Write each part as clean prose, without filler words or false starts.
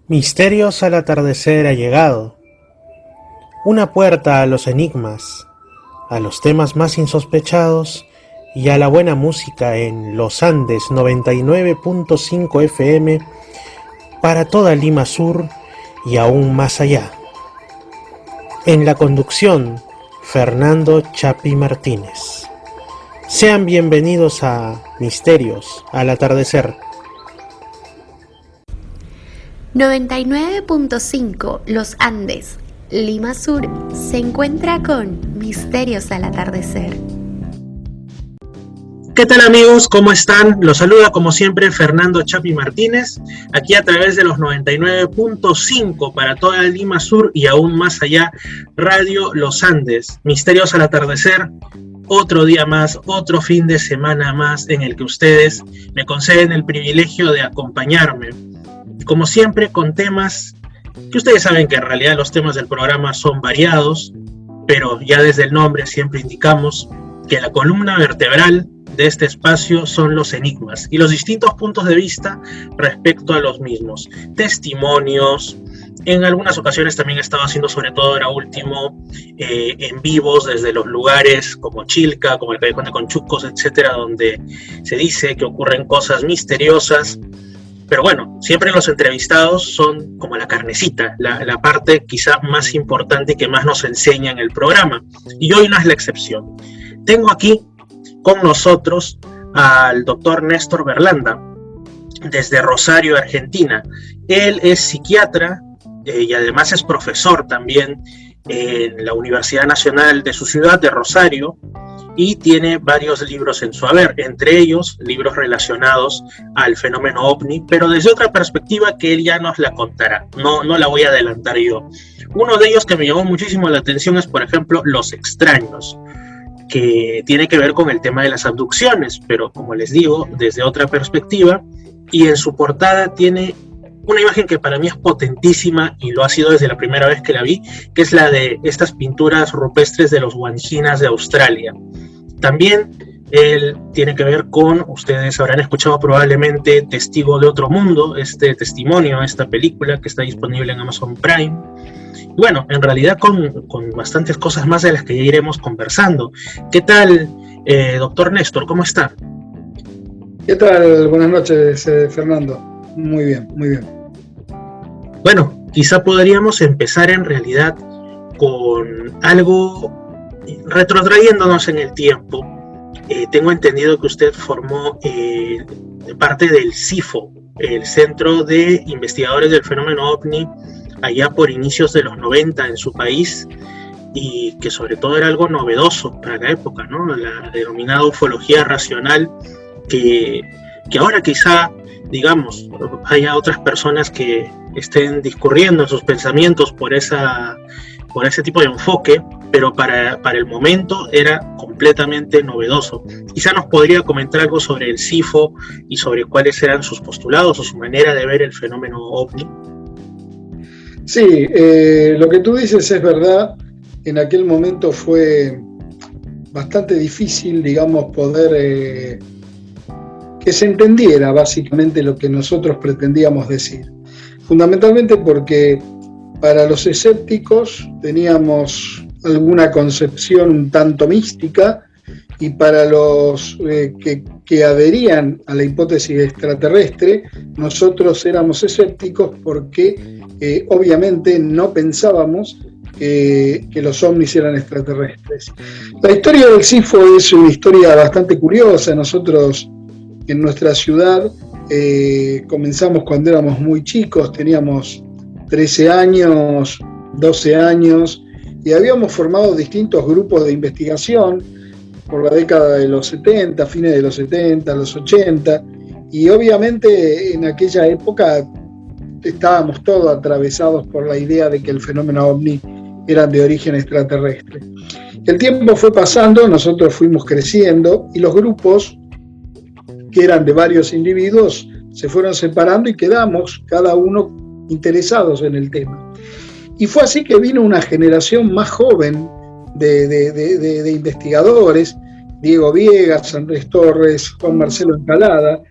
Misterios al atardecer ha llegado, una puerta a los enigmas, a los temas más insospechados y a la buena música en Los Andes 99.5 FM para toda Lima Sur y aún más allá. En la conducción, Fernando Chapi Martínez. Sean bienvenidos a Misterios al atardecer. 99.5 Los Andes, Lima Sur, se encuentra con Misterios al atardecer. ¿Qué tal amigos? ¿Cómo están? Los saluda como siempre Fernando Chapi Martínez, aquí a través de los 99.5 para toda Lima Sur y aún más allá, Radio Los Andes. Misterios al atardecer, otro día más, otro fin de semana más en el que ustedes me conceden el privilegio de acompañarme. Como siempre, con temas que ustedes saben que en realidad los temas del programa son variados, pero ya desde el nombre siempre indicamos que la columna vertebral de este espacio son los enigmas y los distintos puntos de vista respecto a los mismos. Testimonios, en algunas ocasiones también he estado haciendo, sobre todo ahora último, en vivos desde los lugares como Chilca, como el Callejón de Conchucos, etcétera, donde se dice que ocurren cosas misteriosas. Pero bueno, siempre los entrevistados son como la carnecita, la parte quizá más importante que más nos enseña en el programa. Y hoy no es la excepción. Tengo aquí con nosotros al doctor Néstor Berlanda, desde Rosario, Argentina. Él es psiquiatra y además es profesor también en la Universidad Nacional de su ciudad, de Rosario, y tiene varios libros en su haber, entre ellos libros relacionados al fenómeno OVNI, pero desde otra perspectiva que él ya nos la contará, no la voy a adelantar yo. Uno de ellos que me llamó muchísimo la atención es, por ejemplo, Los Extraños, que tiene que ver con el tema de las abducciones, pero como les digo, desde otra perspectiva, y en su portada tiene una imagen que para mí es potentísima y lo ha sido desde la primera vez que la vi, que es la de estas pinturas rupestres de los guanchinas de Australia. También él tiene que ver con, ustedes habrán escuchado probablemente Testigo de Otro Mundo, este testimonio, esta película que está disponible en Amazon Prime. Y bueno, en realidad con bastantes cosas más de las que ya iremos conversando. ¿Qué tal, doctor Néstor? ¿Cómo está? ¿Qué tal? Buenas noches, Fernando. Muy bien, muy bien. Bueno, quizá podríamos empezar en realidad con algo retrotrayéndonos en el tiempo. Tengo entendido que usted formó parte del CIFO, el Centro de Investigadores del Fenómeno OVNI, allá por inicios de los 90 en su país, y que sobre todo era algo novedoso para la época, ¿no? La denominada ufología racional, que ahora quizá, digamos, haya otras personas que estén discurriendo en sus pensamientos por ese tipo de enfoque, pero para el momento era completamente novedoso. Quizá nos podría comentar algo sobre el CIFO y sobre cuáles eran sus postulados o su manera de ver el fenómeno OVNI. Sí, lo que tú dices es verdad. En aquel momento fue bastante difícil, digamos, poder que se entendiera básicamente lo que nosotros pretendíamos decir. Fundamentalmente porque para los escépticos teníamos alguna concepción un tanto mística, y para los que adherían a la hipótesis extraterrestre, nosotros éramos escépticos porque obviamente no pensábamos que los ovnis eran extraterrestres. La historia del CIFO es una historia bastante curiosa. Nosotros en nuestra ciudad comenzamos cuando éramos muy chicos, teníamos 13 años, 12 años, y habíamos formado distintos grupos de investigación por la década de los 70, fines de los 70, los 80, y obviamente en aquella época estábamos todos atravesados por la idea de que el fenómeno OVNI era de origen extraterrestre. El tiempo fue pasando, nosotros fuimos creciendo y los grupos, que eran de varios individuos, se fueron separando y quedamos cada uno interesados en el tema. Y fue así que vino una generación más joven de investigadores, Diego Viegas, Andrés Torres, Juan Marcelo Encalada,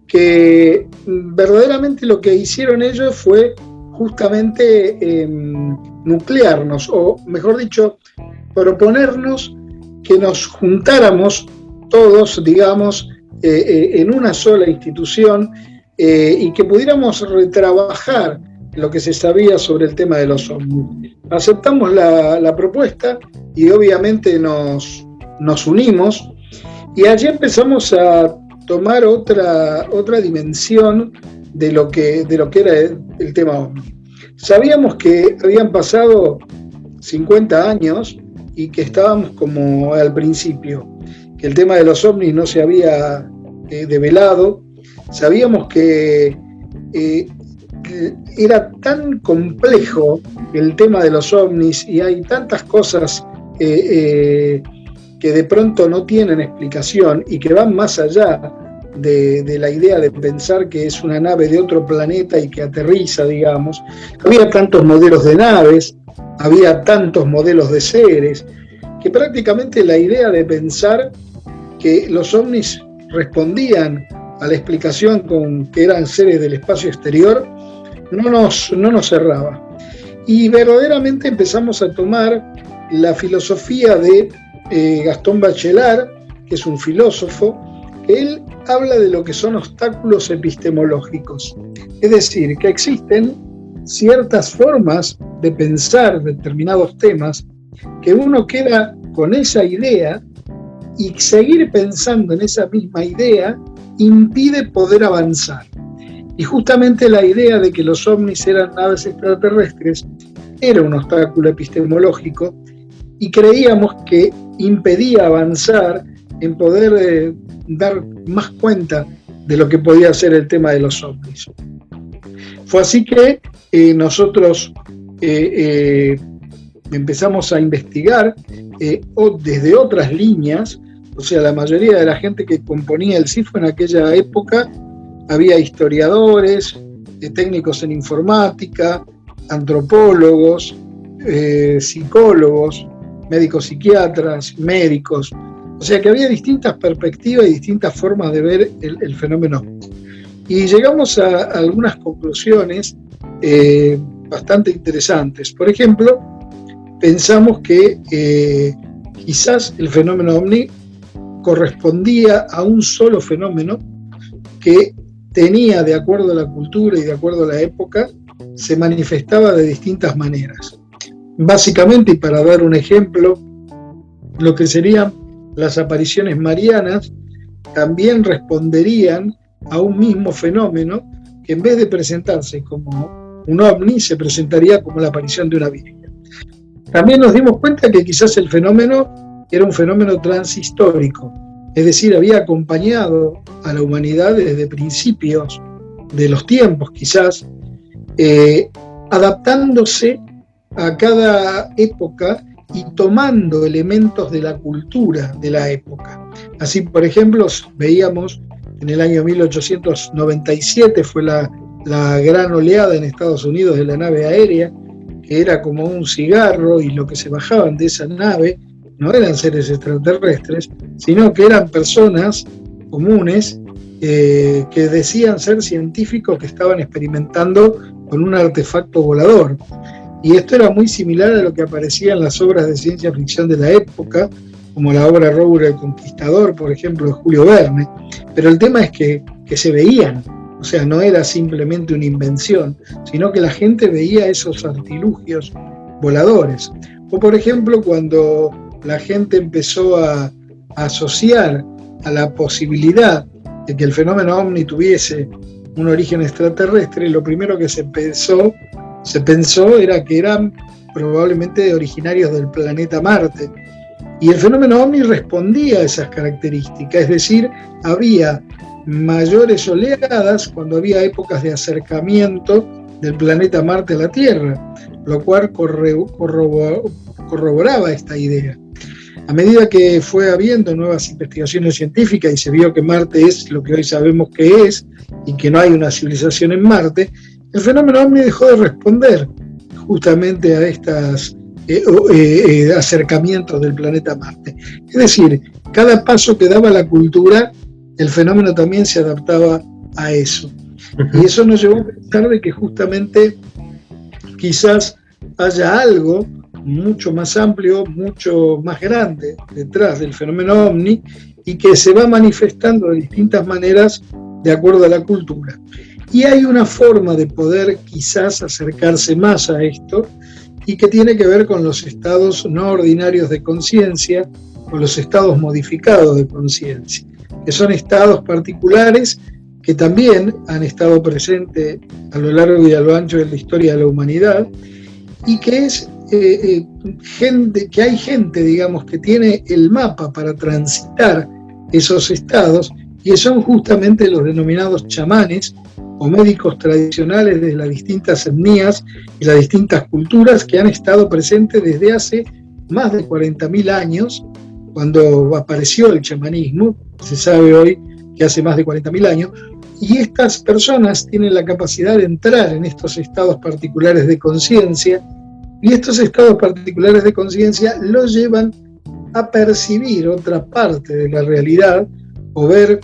que verdaderamente lo que hicieron ellos fue justamente nuclearnos, o mejor dicho, proponernos que nos juntáramos todos, digamos, en una sola institución y que pudiéramos retrabajar lo que se sabía sobre el tema de los ovnis. Aceptamos la propuesta y obviamente nos unimos, y allí empezamos a tomar otra dimensión de lo que era el tema ovni. Sabíamos que habían pasado 50 años y que estábamos como al principio, que el tema de los ovnis no se había develado. Sabíamos que era tan complejo el tema de los ovnis y hay tantas cosas que de pronto no tienen explicación y que van más allá de la idea de pensar que es una nave de otro planeta y que aterriza, digamos. Había tantos modelos de naves, había tantos modelos de seres, que prácticamente la idea de pensar que los ovnis respondían a la explicación con que eran seres del espacio exterior no nos cerraba. Y verdaderamente empezamos a tomar la filosofía de Gastón Bachelard, que es un filósofo, que él habla de lo que son obstáculos epistemológicos. Es decir, que existen ciertas formas de pensar determinados temas que uno queda con esa idea y seguir pensando en esa misma idea impide poder avanzar. Y justamente la idea de que los ovnis eran naves extraterrestres era un obstáculo epistemológico y creíamos que impedía avanzar en poder dar más cuenta de lo que podía ser el tema de los ovnis. Fue así que nosotros empezamos a investigar desde otras líneas. O sea, la mayoría de la gente que componía el CIFO en aquella época, había historiadores, técnicos en informática, antropólogos, psicólogos, médicos psiquiatras, médicos. O sea que había distintas perspectivas y distintas formas de ver el fenómeno. Y llegamos a algunas conclusiones bastante interesantes. Por ejemplo, pensamos que quizás el fenómeno ovni correspondía a un solo fenómeno que tenía, de acuerdo a la cultura y de acuerdo a la época, se manifestaba de distintas maneras. Básicamente, y para dar un ejemplo, lo que serían las apariciones marianas también responderían a un mismo fenómeno que en vez de presentarse como un ovni, se presentaría como la aparición de una virgen. También nos dimos cuenta que quizás el fenómeno era un fenómeno transhistórico, es decir, había acompañado a la humanidad desde principios de los tiempos, quizás, adaptándose a cada época y tomando elementos de la cultura de la época. Así, por ejemplo, veíamos en el año 1897 fue la gran oleada en Estados Unidos de la nave aérea, que era como un cigarro, y lo que se bajaban de esa nave no eran seres extraterrestres, sino que eran personas comunes que decían ser científicos que estaban experimentando con un artefacto volador. Y esto era muy similar a lo que aparecía en las obras de ciencia ficción de la época, como la obra Rover el Conquistador, por ejemplo, de Julio Verne. Pero el tema es que se veían, o sea, no era simplemente una invención, sino que la gente veía esos artilugios voladores. O por ejemplo, cuando la gente empezó a asociar a la posibilidad de que el fenómeno ovni tuviese un origen extraterrestre, lo primero que se pensó era que eran probablemente originarios del planeta Marte. Y el fenómeno ovni respondía a esas características, es decir, había mayores oleadas cuando había épocas de acercamiento del planeta Marte a la Tierra, lo cual corroboraba esta idea. A medida que fue habiendo nuevas investigaciones científicas y se vio que Marte es lo que hoy sabemos que es y que no hay una civilización en Marte, el fenómeno ovni dejó de responder justamente a estos acercamientos del planeta Marte. Es decir, cada paso que daba la cultura, el fenómeno también se adaptaba a eso. Y eso nos llevó a pensar de que justamente quizás haya algo mucho más amplio, mucho más grande detrás del fenómeno ovni y que se va manifestando de distintas maneras de acuerdo a la cultura. Y hay una forma de poder quizás acercarse más a esto y que tiene que ver con los estados no ordinarios de conciencia o los estados modificados de conciencia, que son estados particulares que también han estado presentes a lo largo y a lo ancho de la historia de la humanidad, y que es que hay gente, digamos, que tiene el mapa para transitar esos estados, y son justamente los denominados chamanes o médicos tradicionales de las distintas etnias y las distintas culturas que han estado presentes desde hace más de 40.000 años, cuando apareció el chamanismo. Se sabe hoy que hace más de 40.000 años, y estas personas tienen la capacidad de entrar en estos estados particulares de conciencia, y estos estados particulares de conciencia los llevan a percibir otra parte de la realidad o ver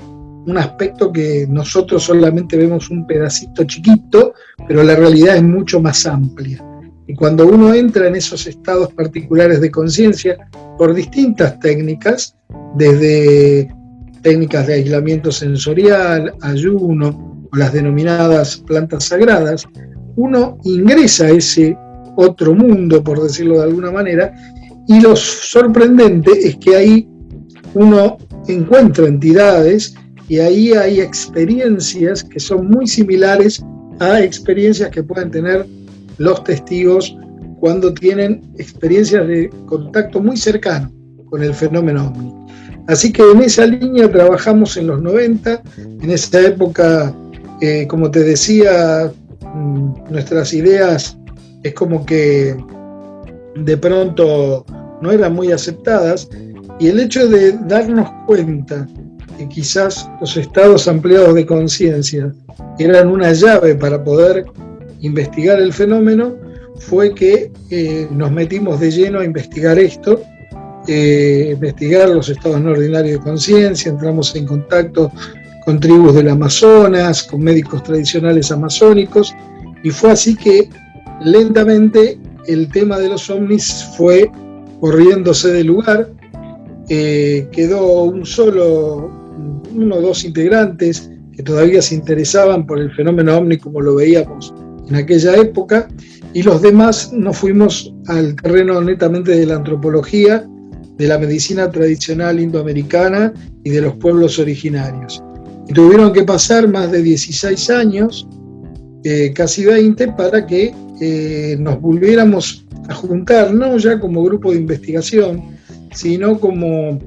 un aspecto que nosotros solamente vemos un pedacito chiquito, pero la realidad es mucho más amplia. Y cuando uno entra en esos estados particulares de conciencia por distintas técnicas, desde técnicas de aislamiento sensorial, ayuno o las denominadas plantas sagradas, uno ingresa a ese otro mundo, por decirlo de alguna manera, y lo sorprendente es que ahí uno encuentra entidades y ahí hay experiencias que son muy similares a experiencias que pueden tener los testigos cuando tienen experiencias de contacto muy cercano con el fenómeno ovni. Así que en esa línea trabajamos en los 90, en esa época, como te decía, nuestras ideas es como que de pronto no eran muy aceptadas, y el hecho de darnos cuenta que quizás los estados ampliados de conciencia eran una llave para poder investigar el fenómeno, fue que nos metimos de lleno a investigar esto, investigar los estados no ordinarios de conciencia. Entramos en contacto con tribus del Amazonas, con médicos tradicionales amazónicos, y fue así que lentamente el tema de los ovnis fue corriéndose del lugar. Quedó uno o dos integrantes que todavía se interesaban por el fenómeno ovni como lo veíamos en aquella época, y los demás nos fuimos al terreno netamente de la antropología, de la medicina tradicional indoamericana y de los pueblos originarios. Y tuvieron que pasar más de 16 años, casi 20, para que nos volviéramos a juntar, no ya como grupo de investigación, sino como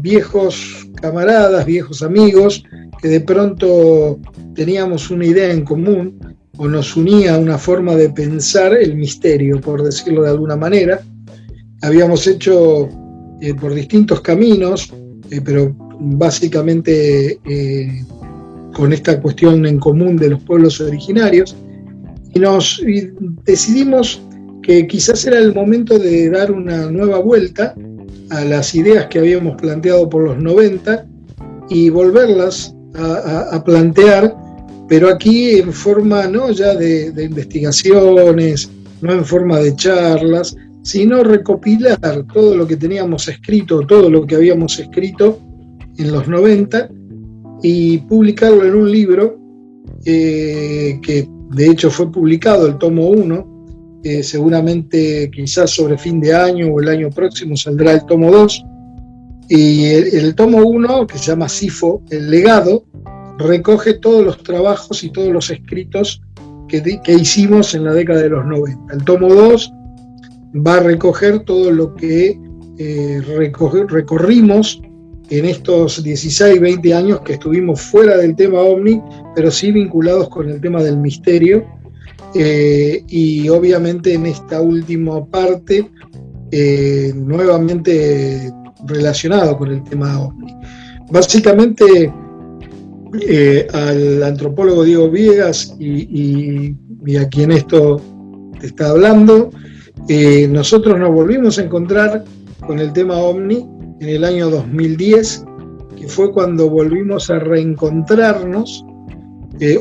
viejos camaradas, viejos amigos, que de pronto teníamos una idea en común o nos unía una forma de pensar el misterio, por decirlo de alguna manera. Habíamos hecho por distintos caminos, pero básicamente con esta cuestión en común de los pueblos originarios, y decidimos que quizás era el momento de dar una nueva vuelta a las ideas que habíamos planteado por los 90 y volverlas a plantear, pero aquí en forma no ya de investigaciones, no en forma de charlas, sino recopilar todo lo que teníamos escrito, todo lo que habíamos escrito en los 90 y publicarlo en un libro que de hecho fue publicado, el tomo 1, seguramente quizás sobre fin de año o el año próximo saldrá el tomo 2, y el tomo 1, que se llama Sifo, el legado, recoge todos los trabajos y todos los escritos que hicimos en la década de los 90. El tomo 2 va a recoger todo lo que recorrimos en estos 16, 20 años que estuvimos fuera del tema ovni, pero sí vinculados con el tema del misterio, y obviamente en esta última parte nuevamente relacionado con el tema ovni. Básicamente al antropólogo Diego Viegas y a quien esto te está hablando, nosotros nos volvimos a encontrar con el tema ovni en el año 2010, que fue cuando volvimos a reencontrarnos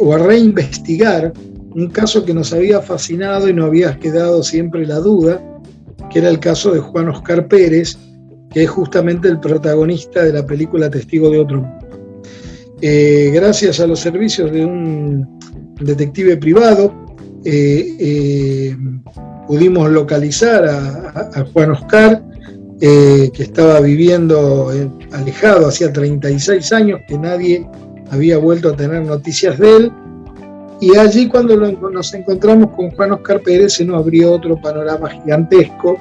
o a reinvestigar un caso que nos había fascinado y nos había quedado siempre la duda, que era el caso de Juan Oscar Pérez, que es justamente el protagonista de la película Testigo de otro mundo. Gracias a los servicios de un detective privado, pudimos localizar a Juan Oscar, que estaba viviendo alejado hacía 36 años, que nadie había vuelto a tener noticias de él. Y allí, cuando nos encontramos con Juan Oscar Pérez, se nos abrió otro panorama gigantesco,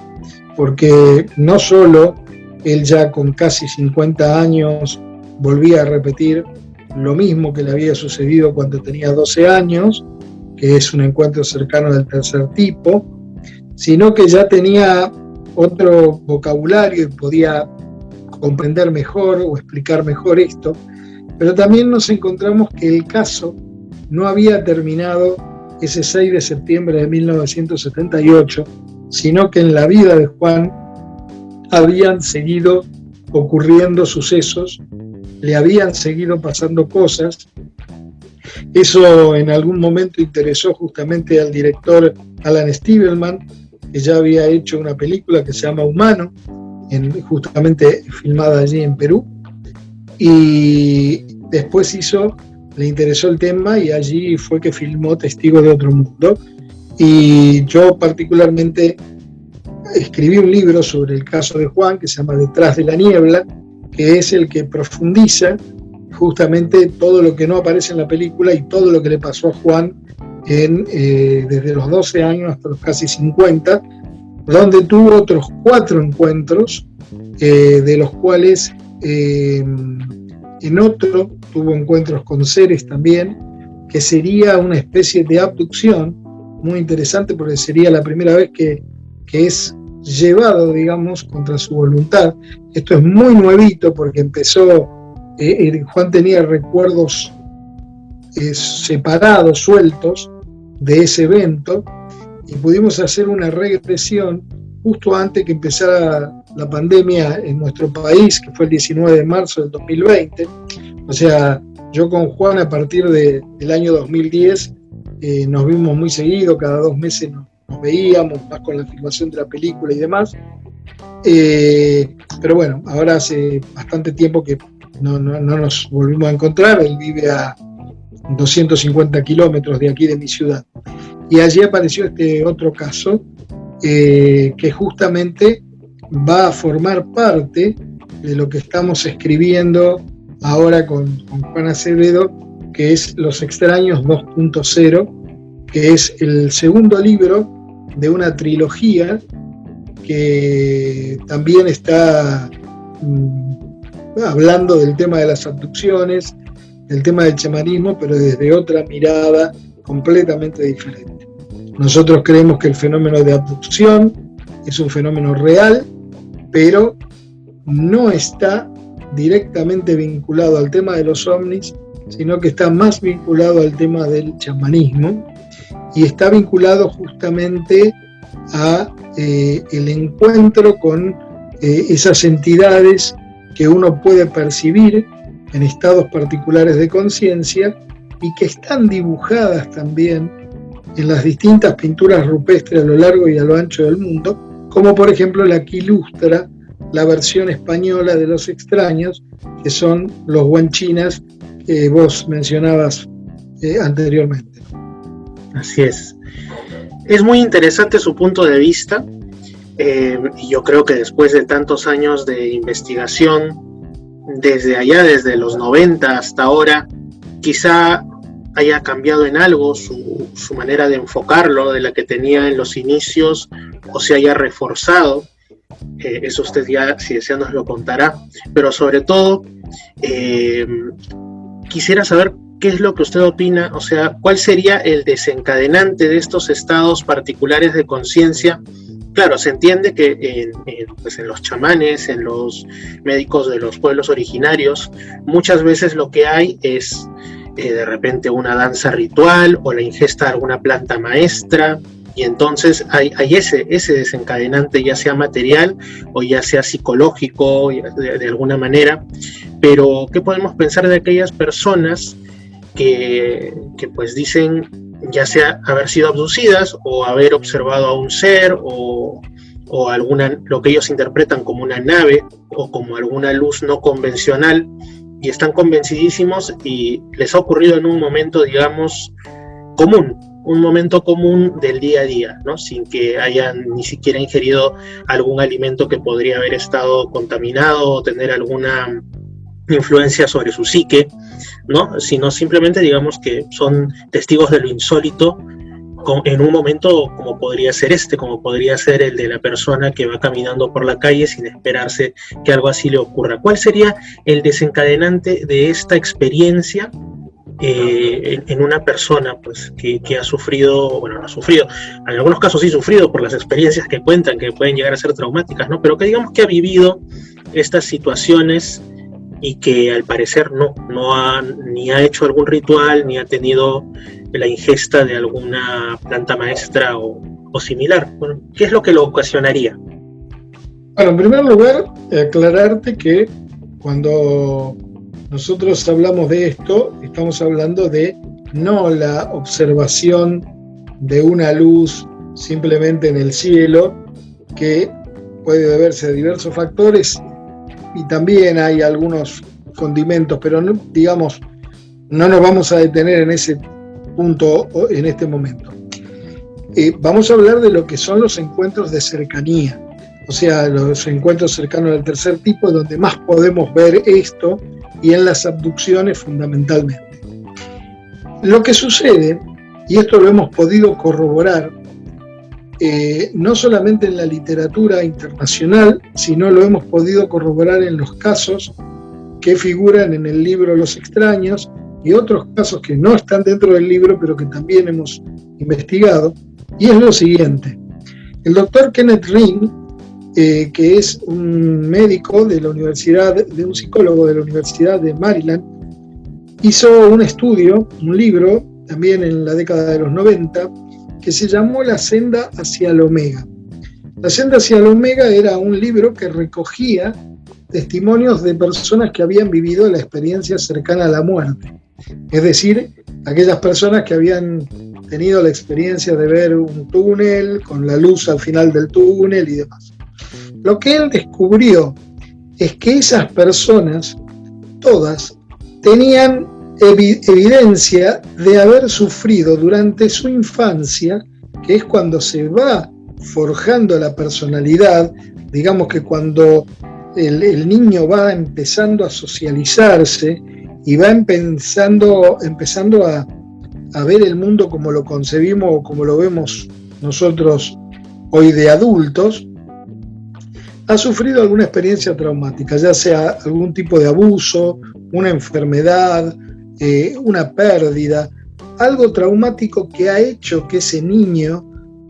porque no solo él, ya con casi 50 años, volvía a repetir lo mismo que le había sucedido cuando tenía 12 años, que es un encuentro cercano del tercer tipo, sino que ya tenía otro vocabulario y podía comprender mejor o explicar mejor esto. Pero también nos encontramos que el caso no había terminado ese 6 de septiembre de 1978, sino que en la vida de Juan habían seguido ocurriendo sucesos, le habían seguido pasando cosas. Eso en algún momento interesó justamente al director Alan Stivelman, que ya había hecho una película que se llama Humano, justamente filmada allí en Perú, y después le interesó el tema y allí fue que filmó Testigo de otro mundo. Y yo particularmente escribí un libro sobre el caso de Juan que se llama Detrás de la niebla, que es el que profundiza justamente todo lo que no aparece en la película y todo lo que le pasó a Juan desde los 12 años hasta los casi 50, donde tuvo otros 4 encuentros, de los cuales en otro tuvo encuentros con seres también, que sería una especie de abducción muy interesante, porque sería la primera vez que es llevado, digamos, contra su voluntad. Esto es muy nuevito porque empezó, Juan tenía recuerdos separados, sueltos de ese evento, y pudimos hacer una regresión justo antes que empezara la pandemia en nuestro país, que fue el 19 de marzo del 2020. O sea, yo con Juan a partir del año 2010 nos vimos muy seguido, cada 2 meses nos veíamos, más con la filmación de la película y demás. Pero bueno, ahora hace bastante tiempo que no nos volvimos a encontrar. Él vive a 250 kilómetros de aquí, de mi ciudad. Y allí apareció este otro caso, que justamente va a formar parte de lo que estamos escribiendo ahora con Juan Acevedo, que es Los Extraños 2.0, que es el segundo libro de una trilogía que también está hablando del tema de las abducciones, del tema del chamanismo, pero desde otra mirada completamente diferente. Nosotros creemos que el fenómeno de abducción es un fenómeno real, pero no está directamente vinculado al tema de los ovnis, sino que está más vinculado al tema del chamanismo, y está vinculado justamente a el encuentro con esas entidades que uno puede percibir en estados particulares de conciencia y que están dibujadas también en las distintas pinturas rupestres a lo largo y a lo ancho del mundo, como por ejemplo la que ilustra la versión española de Los Extraños, que son los guanchinas que vos mencionabas anteriormente. Así es. Es muy interesante su punto de vista, y yo creo que después de tantos años de investigación, desde los 90 hasta ahora, quizá haya cambiado en algo su manera de enfocarlo de la que tenía en los inicios, o se haya reforzado. Eso usted ya, si desea, nos lo contará. Pero sobre todo, quisiera saber qué es lo que usted opina, o sea, cuál sería el desencadenante de estos estados particulares de conciencia. Claro, se entiende que en los chamanes, en los médicos de los pueblos originarios, muchas veces lo que hay es de repente una danza ritual o la ingesta de alguna planta maestra, y entonces hay ese desencadenante, ya sea material o ya sea psicológico de alguna manera. Pero ¿qué podemos pensar de aquellas personas que pues dicen ya sea haber sido abducidas o haber observado a un ser o lo que ellos interpretan como una nave o como alguna luz no convencional, y están convencidísimos y les ha ocurrido en un momento, digamos, común, un momento común del día a día, ¿no? Sin que hayan ni siquiera ingerido algún alimento que podría haber estado contaminado o tener alguna influencia sobre su psique, ¿no? Sino simplemente, digamos, que son testigos de lo insólito en un momento como podría ser como podría ser el de la persona que va caminando por la calle sin esperarse que algo así le ocurra. ¿Cuál sería el desencadenante de esta experiencia en una persona pues que ha sufrido, bueno, no ha sufrido, en algunos casos sí sufrido por las experiencias que cuentan, que pueden llegar a ser traumáticas, ¿no? Pero que digamos que ha vivido estas situaciones y que al parecer ni ha hecho algún ritual, ni ha tenido la ingesta de alguna planta maestra o similar? Bueno, ¿qué es lo que lo ocasionaría? Bueno, en primer lugar, aclararte que cuando nosotros hablamos de esto, estamos hablando de no la observación de una luz simplemente en el cielo, que puede deberse a diversos factores, y también hay algunos condimentos, pero no, digamos, no nos vamos a detener en ese punto en este momento. Vamos a hablar de lo que son los encuentros de cercanía, o sea, los encuentros cercanos del tercer tipo, donde más podemos ver esto, y en las abducciones fundamentalmente. Lo que sucede, y esto lo hemos podido corroborar, no solamente en la literatura internacional, sino lo hemos podido corroborar en los casos que figuran en el libro Los Extraños, y otros casos que no están dentro del libro, pero que también hemos investigado, y es lo siguiente. El doctor Kenneth Ring, que es un médico de la universidad, de un psicólogo de la Universidad de Maryland, hizo un estudio, un libro, también en la década de los 90, que se llamó La Senda hacia el Omega. La Senda hacia el Omega era un libro que recogía testimonios de personas que habían vivido la experiencia cercana a la muerte. Es decir, aquellas personas que habían tenido la experiencia de ver un túnel con la luz al final del túnel y demás. Lo que él descubrió es que esas personas, todas, tenían evidencia de haber sufrido durante su infancia, que es cuando se va forjando la personalidad, digamos que cuando el niño va empezando a socializarse y va empezando a ver el mundo como lo concebimos o como lo vemos nosotros hoy de adultos, ha sufrido alguna experiencia traumática, ya sea algún tipo de abuso, una enfermedad, una pérdida, algo traumático que ha hecho que ese niño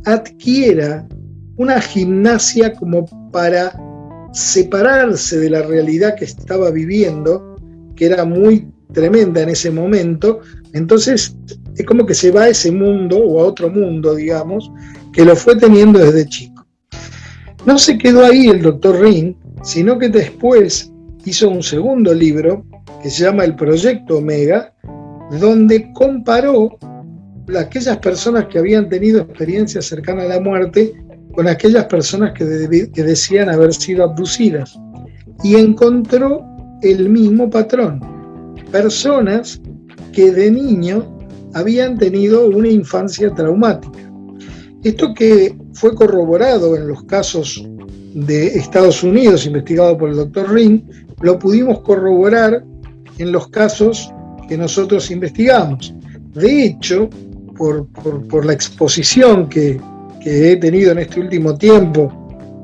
adquiera una gimnasia como para separarse de la realidad que estaba viviendo, que era muy tremenda en ese momento. Entonces es como que se va a ese mundo o a otro mundo, digamos, que lo fue teniendo desde chico. No se quedó ahí el doctor Ring, sino que después hizo un segundo libro que se llama El Proyecto Omega, donde comparó aquellas personas que habían tenido experiencias cercanas a la muerte con aquellas personas que decían haber sido abducidas, y encontró el mismo patrón: personas que de niño habían tenido una infancia traumática. Esto que fue corroborado en los casos de Estados Unidos, investigado por el doctor Ring, lo pudimos corroborar en los casos que nosotros investigamos. De hecho, por la exposición que he tenido en este último tiempo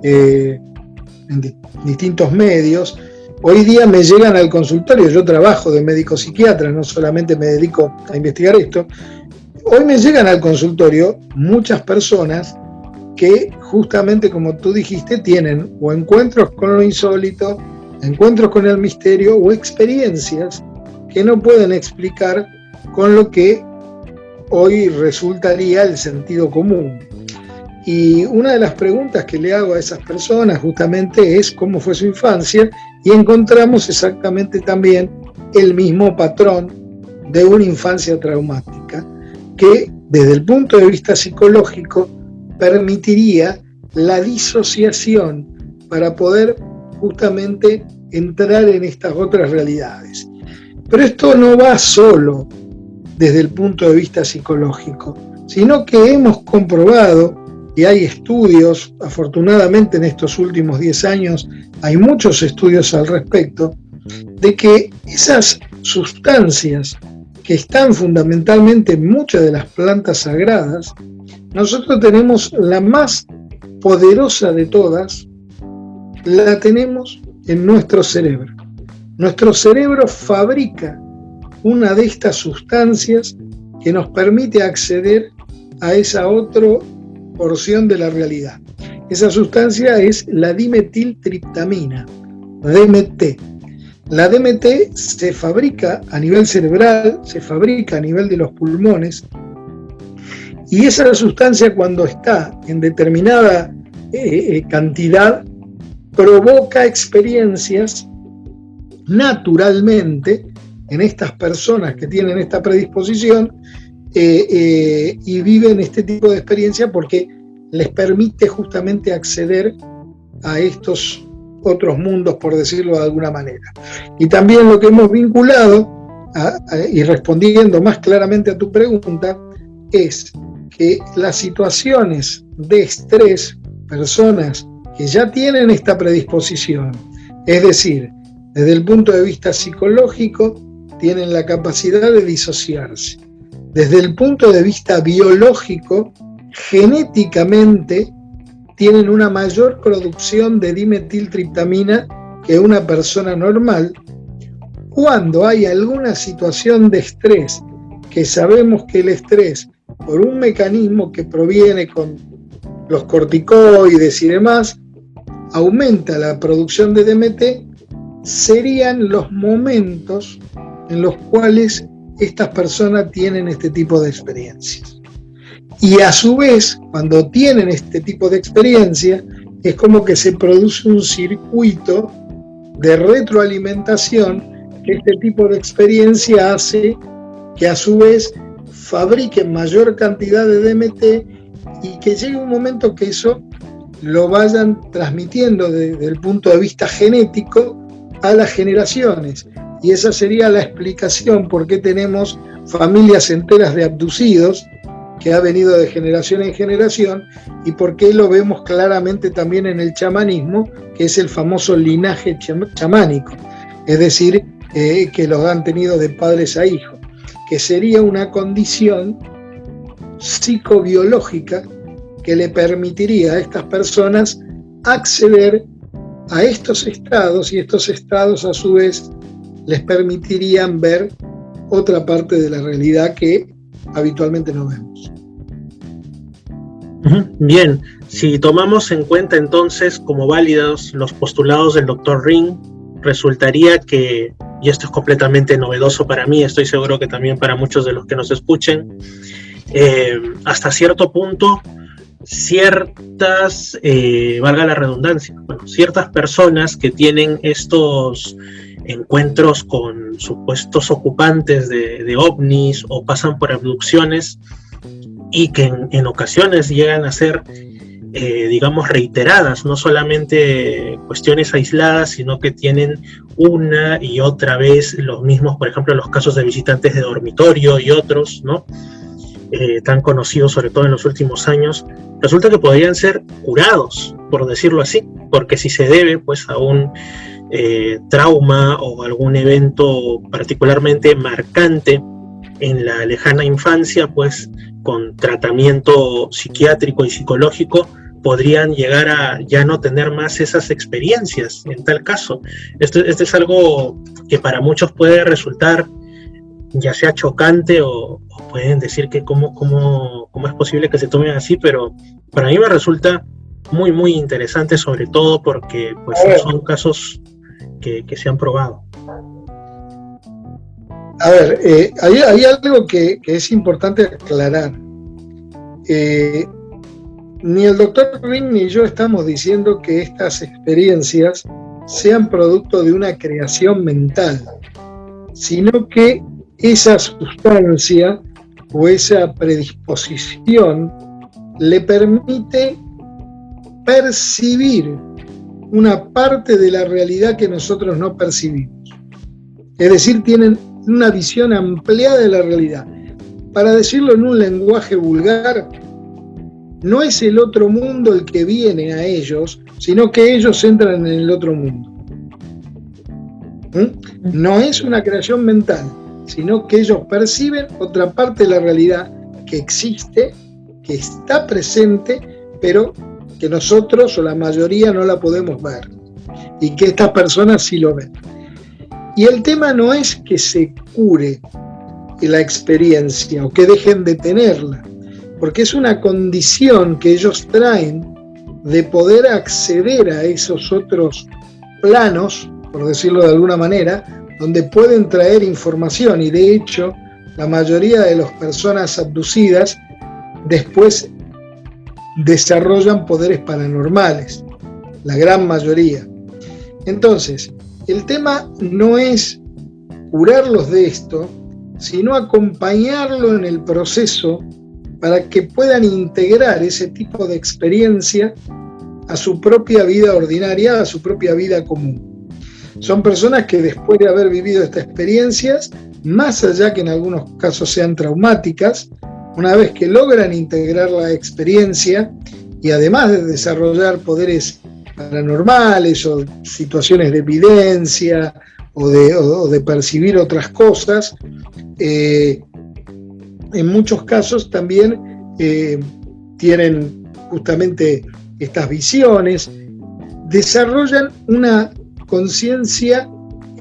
en distintos medios, hoy día me llegan al consultorio. Yo trabajo de médico psiquiatra, no solamente me dedico a investigar esto. Hoy me llegan al consultorio muchas personas que, justamente como tú dijiste, tienen o encuentros con lo insólito, encuentros con el misterio o experiencias que no pueden explicar con lo que hoy resultaría el sentido común. Y una de las preguntas que le hago a esas personas justamente es cómo fue su infancia, y encontramos exactamente también el mismo patrón de una infancia traumática, que desde el punto de vista psicológico permitiría la disociación para poder justamente entrar en estas otras realidades. Pero esto no va solo desde el punto de vista psicológico, sino que hemos comprobado, y hay estudios, afortunadamente en estos últimos 10 años hay muchos estudios al respecto, de que esas sustancias que están fundamentalmente en muchas de las plantas sagradas, nosotros tenemos la más poderosa de todas, la tenemos en nuestro cerebro. Nuestro cerebro fabrica una de estas sustancias que nos permite acceder a esa otra porción de la realidad. Esa sustancia es la dimetiltriptamina, DMT. La DMT se fabrica a nivel cerebral, se fabrica a nivel de los pulmones, y esa sustancia, cuando está en determinada cantidad, provoca experiencias naturalmente en estas personas que tienen esta predisposición y viven este tipo de experiencia porque les permite justamente acceder a estos otros mundos, por decirlo de alguna manera. Y también lo que hemos vinculado, y respondiendo más claramente a tu pregunta, es que las situaciones de estrés, personas que ya tienen esta predisposición, es decir, desde el punto de vista psicológico, tienen la capacidad de disociarse. Desde el punto de vista biológico, genéticamente, tienen una mayor producción de dimetiltriptamina que una persona normal. Cuando hay alguna situación de estrés, que sabemos que el estrés, por un mecanismo que proviene con los corticoides y demás, aumenta la producción de DMT, serían los momentos en los cuales estas personas tienen este tipo de experiencias. Y a su vez, cuando tienen este tipo de experiencia, es como que se produce un circuito de retroalimentación que este tipo de experiencia hace que a su vez fabriquen mayor cantidad de DMT y que llegue un momento que eso lo vayan transmitiendo desde el punto de vista genético a las generaciones. Y esa sería la explicación por qué tenemos familias enteras de abducidos que ha venido de generación en generación y por qué lo vemos claramente también en el chamanismo, que es el famoso linaje chamánico, es decir, que lo han tenido de padres a hijos, que sería una condición psicobiológica que le permitiría a estas personas acceder a estos estados, y estos estados a su vez les permitirían ver otra parte de la realidad que habitualmente no vemos. Bien, si tomamos en cuenta entonces como válidos los postulados del Dr. Ring, resultaría que, y esto es completamente novedoso para mí, estoy seguro que también para muchos de los que nos escuchen, hasta cierto punto, ciertas, valga la redundancia, ciertas personas que tienen estos encuentros con supuestos ocupantes de ovnis o pasan por abducciones y que en ocasiones llegan a ser, digamos, reiteradas, no solamente cuestiones aisladas, sino que tienen una y otra vez los mismos, por ejemplo, los casos de visitantes de dormitorio y otros, ¿no? Tan conocidos sobre todo en los últimos años, resulta que podrían ser curados, por decirlo así, porque si se debe pues a un trauma o algún evento particularmente marcante en la lejana infancia, pues con tratamiento psiquiátrico y psicológico podrían llegar a ya no tener más esas experiencias en tal caso. Esto es algo que para muchos puede resultar ya sea chocante o pueden decir que cómo es posible que se tomen así, pero para mí me resulta muy muy interesante, sobre todo porque pues son casos que se han probado. A ver, hay algo que es importante aclarar. Ni el doctor Ring ni yo estamos diciendo que estas experiencias sean producto de una creación mental, sino que esa sustancia o esa predisposición le permite percibir una parte de la realidad que nosotros no percibimos. Es decir, tienen una visión ampliada de la realidad. Para decirlo en un lenguaje vulgar, no es el otro mundo el que viene a ellos, sino que ellos entran en el otro mundo. No es una creación mental, sino que ellos perciben otra parte de la realidad que existe, que está presente, pero que nosotros o la mayoría no la podemos ver, y que estas personas sí lo ven. Y el tema no es que se cure la experiencia o que dejen de tenerla, porque es una condición que ellos traen de poder acceder a esos otros planos, por decirlo de alguna manera, donde pueden traer información, y de hecho la mayoría de las personas abducidas después desarrollan poderes paranormales, la gran mayoría. Entonces, el tema no es curarlos de esto, sino acompañarlo en el proceso para que puedan integrar ese tipo de experiencia a su propia vida ordinaria, a su propia vida común. Son personas que después de haber vivido estas experiencias, más allá que en algunos casos sean traumáticas, una vez que logran integrar la experiencia y además de desarrollar poderes paranormales o situaciones de evidencia o de percibir otras cosas, en muchos casos también tienen justamente estas visiones, desarrollan una conciencia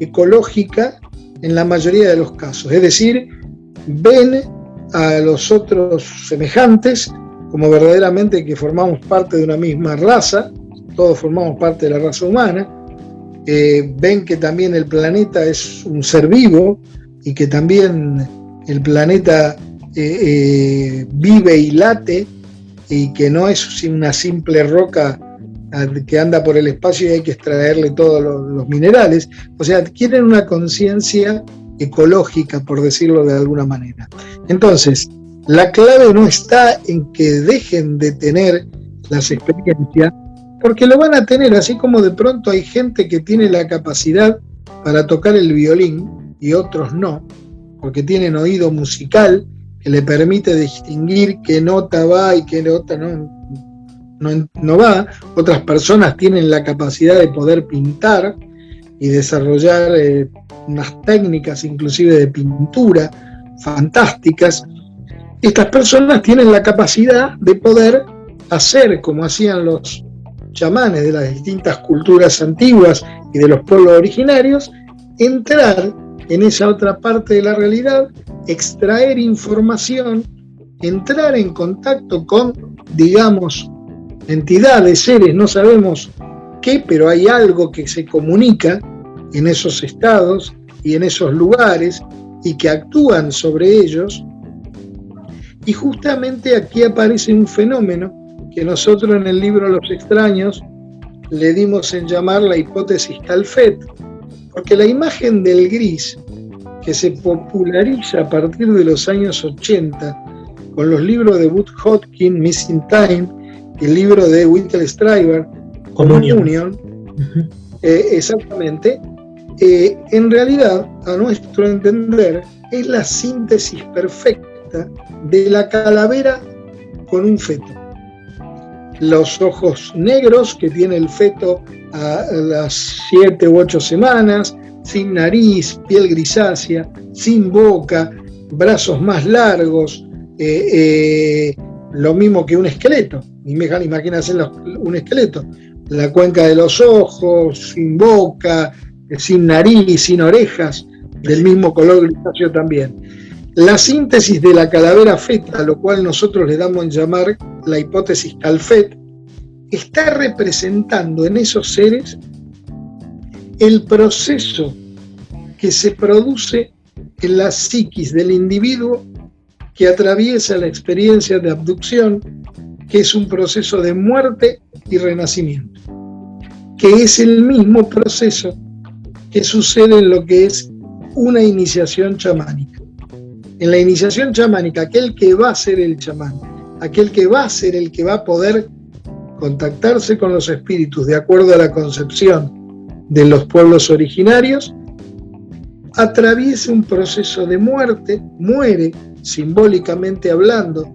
ecológica en la mayoría de los casos, es decir, ven a los otros semejantes como verdaderamente que formamos parte de una misma raza, todos formamos parte de la raza humana, ven que también el planeta es un ser vivo y que también el planeta vive y late y que no es una simple roca que anda por el espacio y hay que extraerle todos los minerales. O sea, adquieren una conciencia ecológica, por decirlo de alguna manera. Entonces, la clave no está en que dejen de tener las experiencias, porque lo van a tener, así como de pronto hay gente que tiene la capacidad para tocar el violín y otros no, porque tienen oído musical que le permite distinguir qué nota va y qué nota no va. Otras personas tienen la capacidad de poder pintar y desarrollar unas técnicas inclusive de pintura fantásticas. Estas personas tienen la capacidad de poder hacer como hacían los chamanes de las distintas culturas antiguas y de los pueblos originarios, entrar en esa otra parte de la realidad, extraer información, entrar en contacto con, digamos, entidades, seres, no sabemos qué, pero hay algo que se comunica en esos estados y en esos lugares y que actúan sobre ellos. Y justamente aquí aparece un fenómeno que nosotros en el libro Los Extraños le dimos en llamar la hipótesis Calfett, porque la imagen del gris que se populariza a partir de los años 80 con los libros de Butch Hopkins, Missing Time, el libro de Winter Stryber, Communion, exactamente, en realidad, a nuestro entender, es la síntesis perfecta de la calavera con un feto. Los ojos negros que tiene el feto a las 7 u 8 semanas, sin nariz, piel grisácea, sin boca, brazos más largos, lo mismo que un esqueleto. Imagínense un esqueleto, la cuenca de los ojos, sin boca, sin nariz, sin orejas, del mismo color grisáceo también. La síntesis de la calavera feta, a lo cual nosotros le damos en llamar la hipótesis Calfett, está representando en esos seres el proceso que se produce en la psiquis del individuo que atraviesa la experiencia de abducción, que es un proceso de muerte y renacimiento, que es el mismo proceso que sucede en lo que es una iniciación chamánica. En la iniciación chamánica, aquel que va a ser el chamán, aquel que va a ser el que va a poder contactarse con los espíritus de acuerdo a la concepción de los pueblos originarios, atraviesa un proceso de muerte, muere simbólicamente hablando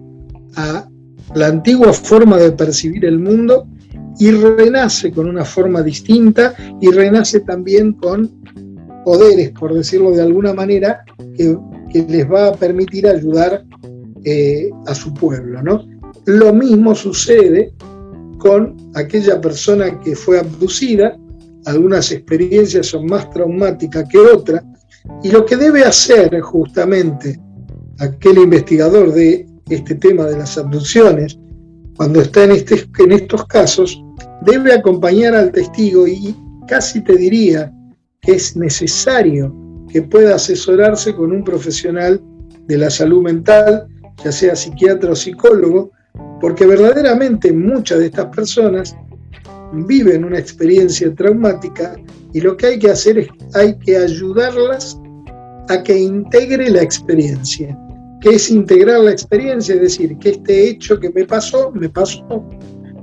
a la antigua forma de percibir el mundo y renace con una forma distinta y renace también con poderes, por decirlo de alguna manera, que les va a permitir ayudar a su pueblo, ¿no? Lo mismo sucede con aquella persona que fue abducida. Algunas experiencias son más traumáticas que otras, y lo que debe hacer justamente aquel investigador de este tema de las abducciones, cuando está en estos casos, debe acompañar al testigo, y casi te diría que es necesario que pueda asesorarse con un profesional de la salud mental, ya sea psiquiatra o psicólogo, porque verdaderamente muchas de estas personas viven una experiencia traumática, y lo que hay que hacer es hay que ayudarlas a que integre la experiencia. ¿Qué es integrar la experiencia? Es decir, que este hecho que me pasó,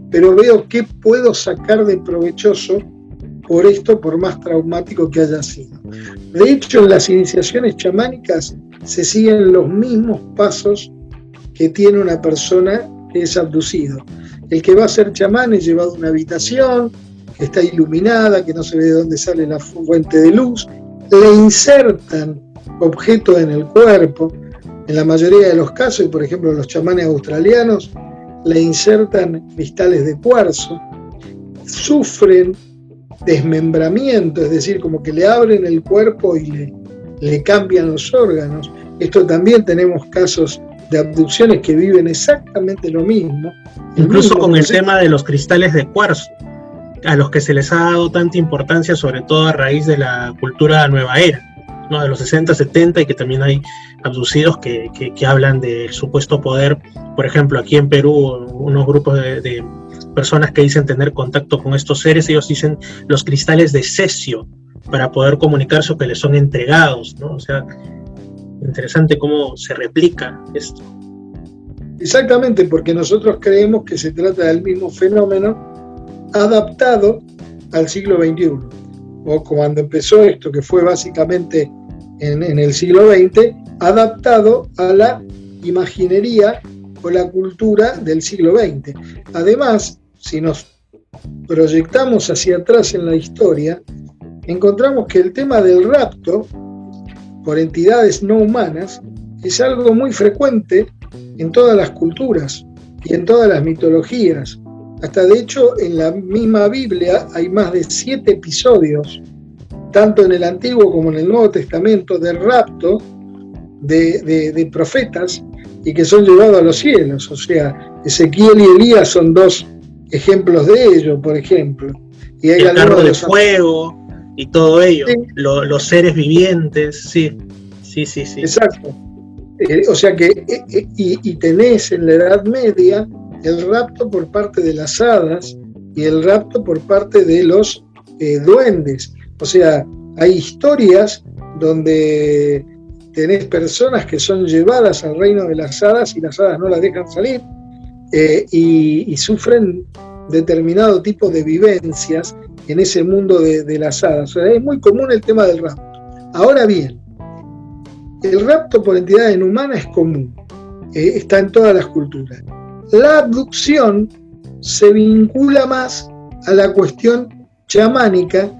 pero veo qué puedo sacar de provechoso por esto, por más traumático que haya sido. De hecho, en las iniciaciones chamánicas se siguen los mismos pasos que tiene una persona que es abducido. El que va a ser chamán es llevado a una habitación que está iluminada, que no se ve de dónde sale la fuente de luz, le insertan objetos en el cuerpo. En la mayoría de los casos, y por ejemplo los chamanes australianos, le insertan cristales de cuarzo, sufren desmembramiento, es decir, como que le abren el cuerpo y le cambian los órganos. Esto también tenemos casos de abducciones que viven exactamente lo mismo. Incluso con el tema de los cristales de cuarzo, a los que se les ha dado tanta importancia, sobre todo a raíz de la cultura nueva era, ¿no? De los 60, 70, y que también hay abducidos que hablan del supuesto poder. Por ejemplo, aquí en Perú, unos grupos de personas que dicen tener contacto con estos seres, ellos dicen los cristales de cesio para poder comunicarse o que les son entregados, ¿no? O sea, interesante cómo se replica esto. Exactamente, porque nosotros creemos que se trata del mismo fenómeno adaptado al siglo XXI, o cuando empezó esto, que fue básicamente en el siglo XX, adaptado a la imaginería o la cultura del siglo XX. Además, si nos proyectamos hacia atrás en la historia, encontramos que el tema del rapto por entidades no humanas es algo muy frecuente en todas las culturas y en todas las mitologías. Hasta de hecho en la misma Biblia hay más de 7 episodios, tanto en el Antiguo como en el Nuevo Testamento, de rapto de profetas y que son llevados a los cielos. O sea, Ezequiel y Elías son 2 ejemplos de ello, por ejemplo. Y hay el carro de fuego y todo ello, sí. Los seres vivientes, sí. Exacto. O sea que, y tenés en la Edad Media el rapto por parte de las hadas y el rapto por parte de los duendes. O sea, hay historias donde tenés personas que son llevadas al reino de las hadas y las hadas no las dejan salir, y sufren determinado tipo de vivencias en ese mundo de las hadas. O sea, es muy común el tema del rapto. Ahora bien, el rapto por entidades inhumanas es común, está en todas las culturas. La abducción se vincula más a la cuestión chamánica,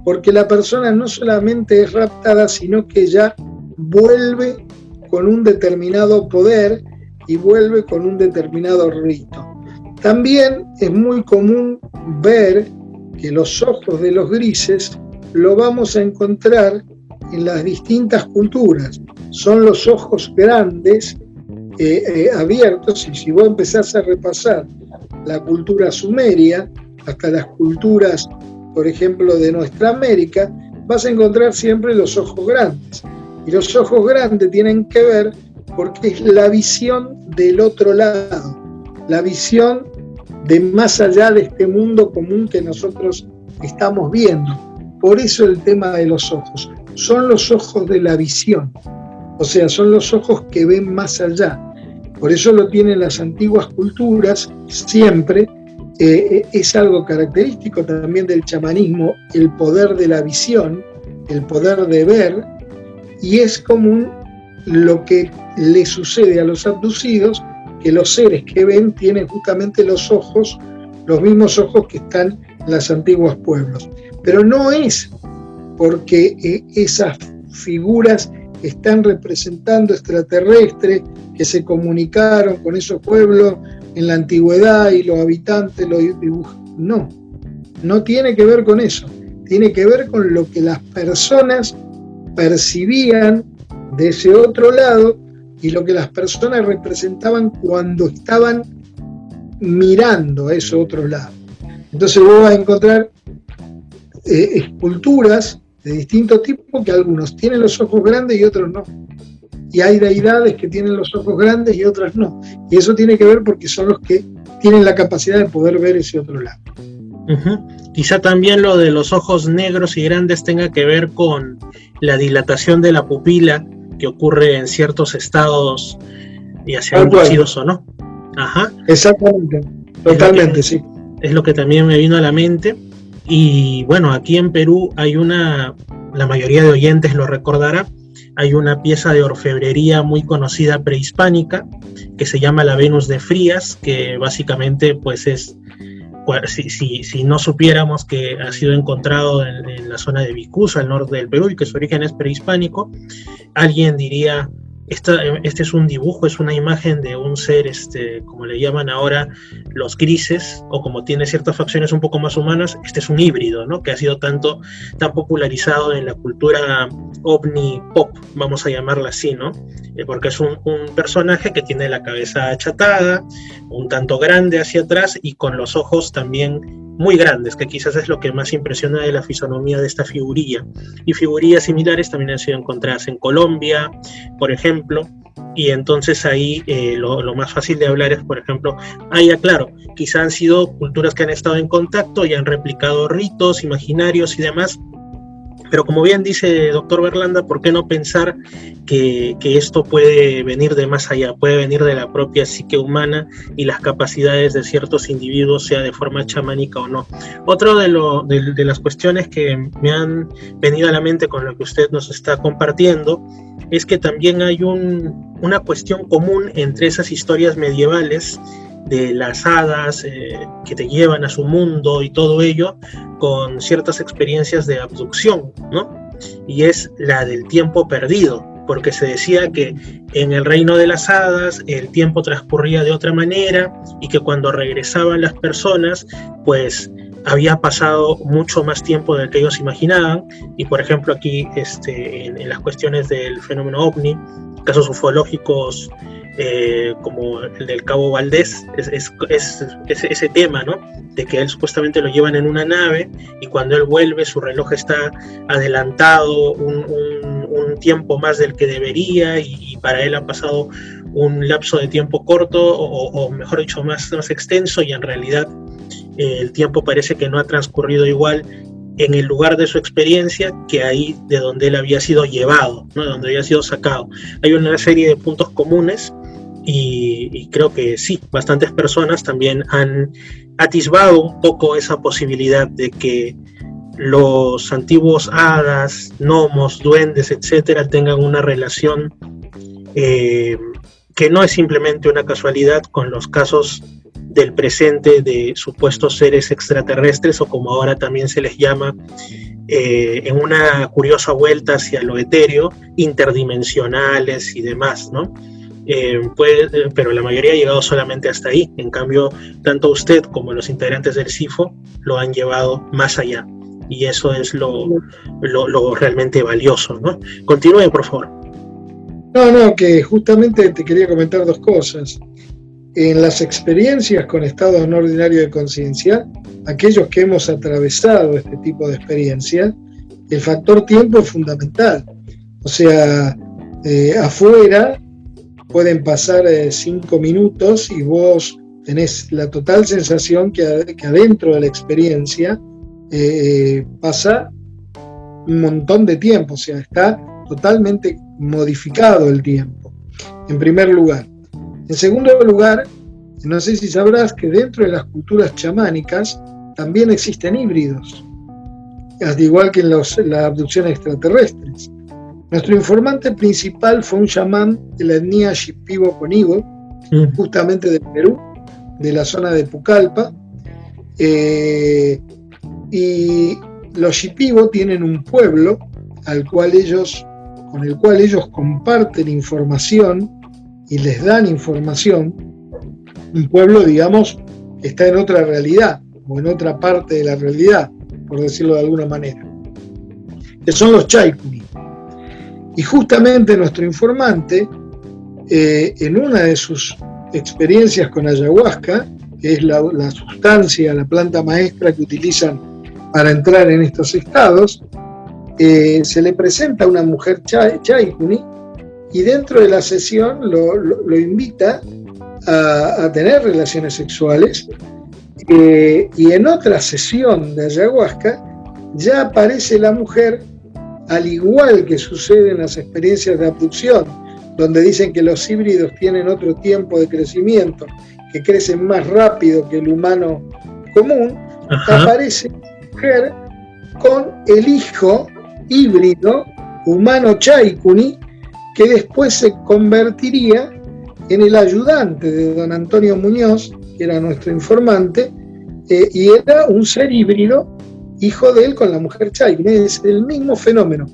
porque la persona no solamente es raptada, sino que ya vuelve con un determinado poder y vuelve con un determinado rito. También es muy común ver que los ojos de los grises lo vamos a encontrar en las distintas culturas. Son los ojos grandes, abiertos, y si vos empezás a repasar la cultura sumeria, hasta las culturas, por ejemplo, de nuestra América, vas a encontrar siempre los ojos grandes. Y los ojos grandes tienen que ver porque es la visión del otro lado, la visión de más allá de este mundo común que nosotros estamos viendo. Por eso el tema de los ojos. Son los ojos de la visión. O sea, son los ojos que ven más allá. Por eso lo tienen las antiguas culturas siempre. Es algo característico también del chamanismo, el poder de la visión, el poder de ver, y es común lo que le sucede a los abducidos, que los seres que ven tienen justamente los ojos, los mismos ojos que están en los antiguos pueblos. Pero no es porque esas figuras están representando extraterrestres que se comunicaron con esos pueblos en la antigüedad y los habitantes los dibujan. No tiene que ver con eso. Tiene que ver con lo que las personas percibían de ese otro lado y lo que las personas representaban cuando estaban mirando a ese otro lado. Entonces vos vas a encontrar esculturas de distintos tipos que algunos tienen los ojos grandes y otros no. Y hay deidades que tienen los ojos grandes y otras no. Y eso tiene que ver porque son los que tienen la capacidad de poder ver ese otro lado. Quizá también lo de los ojos negros y grandes tenga que ver con la dilatación de la pupila que ocurre en ciertos estados, ya sean lúcidos o no. Exactamente, totalmente, sí. Es lo que también me vino a la mente. Y bueno, aquí en Perú hay la mayoría de oyentes lo recordará, hay una pieza de orfebrería muy conocida prehispánica que se llama la Venus de Frías, que básicamente pues es, si no supiéramos que ha sido encontrado en la zona de Vicusa, al norte del Perú, y que su origen es prehispánico, alguien diría, este es un dibujo, es una imagen de un ser, como le llaman ahora los grises, o como tiene ciertas facciones un poco más humanas, este es un híbrido, ¿no? Que ha sido tan popularizado en la cultura ovni pop, vamos a llamarla así, ¿no? Porque es un personaje que tiene la cabeza achatada, un tanto grande hacia atrás y con los ojos también muy grandes, que quizás es lo que más impresiona de la fisonomía de esta figurilla. Y figurillas similares también han sido encontradas en Colombia, por ejemplo, y entonces ahí lo más fácil de hablar es, por ejemplo, claro, quizás han sido culturas que han estado en contacto y han replicado ritos imaginarios y demás, pero como bien dice doctor Berlanda, ¿por qué no pensar que esto puede venir de más allá, puede venir de la propia psique humana y las capacidades de ciertos individuos, sea de forma chamánica o no? Otro de las cuestiones que me han venido a la mente con lo que usted nos está compartiendo es que también hay una cuestión común entre esas historias medievales de las hadas que te llevan a su mundo y todo ello, con ciertas experiencias de abducción, ¿no? Y es la del tiempo perdido, porque se decía que en el reino de las hadas el tiempo transcurría de otra manera y que cuando regresaban las personas, pues había pasado mucho más tiempo del que ellos imaginaban. Y por ejemplo aquí en las cuestiones del fenómeno ovni, casos ufológicos como el del Cabo Valdés, es ese tema, ¿no? De que él supuestamente lo llevan en una nave y cuando él vuelve su reloj está adelantado un tiempo más del que debería y para él ha pasado un lapso de tiempo corto o mejor dicho más extenso, y en realidad el tiempo parece que no ha transcurrido igual en el lugar de su experiencia que ahí de donde él había sido llevado, ¿no? De donde había sido sacado. Hay una serie de puntos comunes y creo que sí, bastantes personas también han atisbado un poco esa posibilidad de que los antiguos hadas, gnomos, duendes, etcétera, tengan una relación que no es simplemente una casualidad con los casos del presente de supuestos seres extraterrestres, o como ahora también se les llama, en una curiosa vuelta hacia lo etéreo, interdimensionales y demás, ¿no? Pero la mayoría ha llegado solamente hasta ahí. En cambio, tanto usted como los integrantes del CIFO lo han llevado más allá, y eso es lo realmente valioso, ¿no? Continúe, por favor. No, que justamente te quería comentar dos cosas. En las experiencias con estados no ordinarios de conciencia, aquellos que hemos atravesado este tipo de experiencias, el factor tiempo es fundamental. O sea, afuera pueden pasar 5 minutos y vos tenés la total sensación que adentro de la experiencia pasa un montón de tiempo. O sea, está totalmente modificado el tiempo, en primer lugar. En segundo lugar, no sé si sabrás que dentro de las culturas chamánicas también existen híbridos, al igual que en las abducciones extraterrestres. Nuestro informante principal fue un chamán de la etnia Shipibo Conigo, justamente del Perú, de la zona de Pucallpa, y los Shipibo tienen un pueblo con el cual ellos comparten información y les dan información. Un pueblo, digamos, que está en otra realidad o en otra parte de la realidad, por decirlo de alguna manera, que son los Chaikuni. Y justamente nuestro informante, en una de sus experiencias con ayahuasca, que es la sustancia, la planta maestra que utilizan para entrar en estos estados, se le presenta a una mujer Chaikuni y dentro de la sesión lo invita a tener relaciones sexuales, y en otra sesión de ayahuasca ya aparece la mujer, al igual que sucede en las experiencias de abducción, donde dicen que los híbridos tienen otro tiempo de crecimiento, que crecen más rápido que el humano común. Ajá. Aparece la mujer con el hijo híbrido humano Chaikuni, que después se convertiría en el ayudante de don Antonio Muñoz, que era nuestro informante, y era un ser híbrido, hijo de él con la mujer Chaikuni. Es el mismo fenómeno.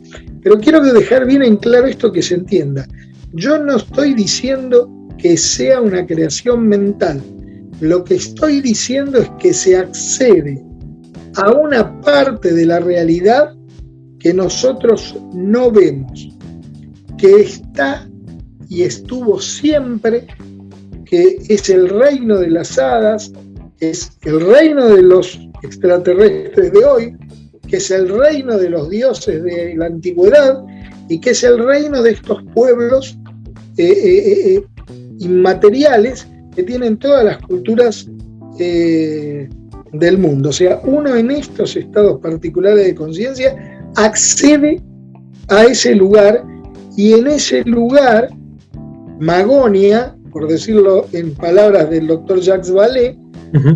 Pero quiero dejar bien en claro esto, que se entienda. Yo no estoy diciendo que sea una creación mental. Lo que estoy diciendo es que se accede a una parte de la realidad que nosotros no vemos, que está y estuvo siempre, que es el reino de las hadas, es el reino de los extraterrestres de hoy, que es el reino de los dioses de la antigüedad y que es el reino de estos pueblos inmateriales que tienen todas las culturas del mundo. O sea, uno en estos estados particulares de conciencia accede a ese lugar, y en ese lugar Magonia, por decirlo en palabras del doctor Jacques Vallée,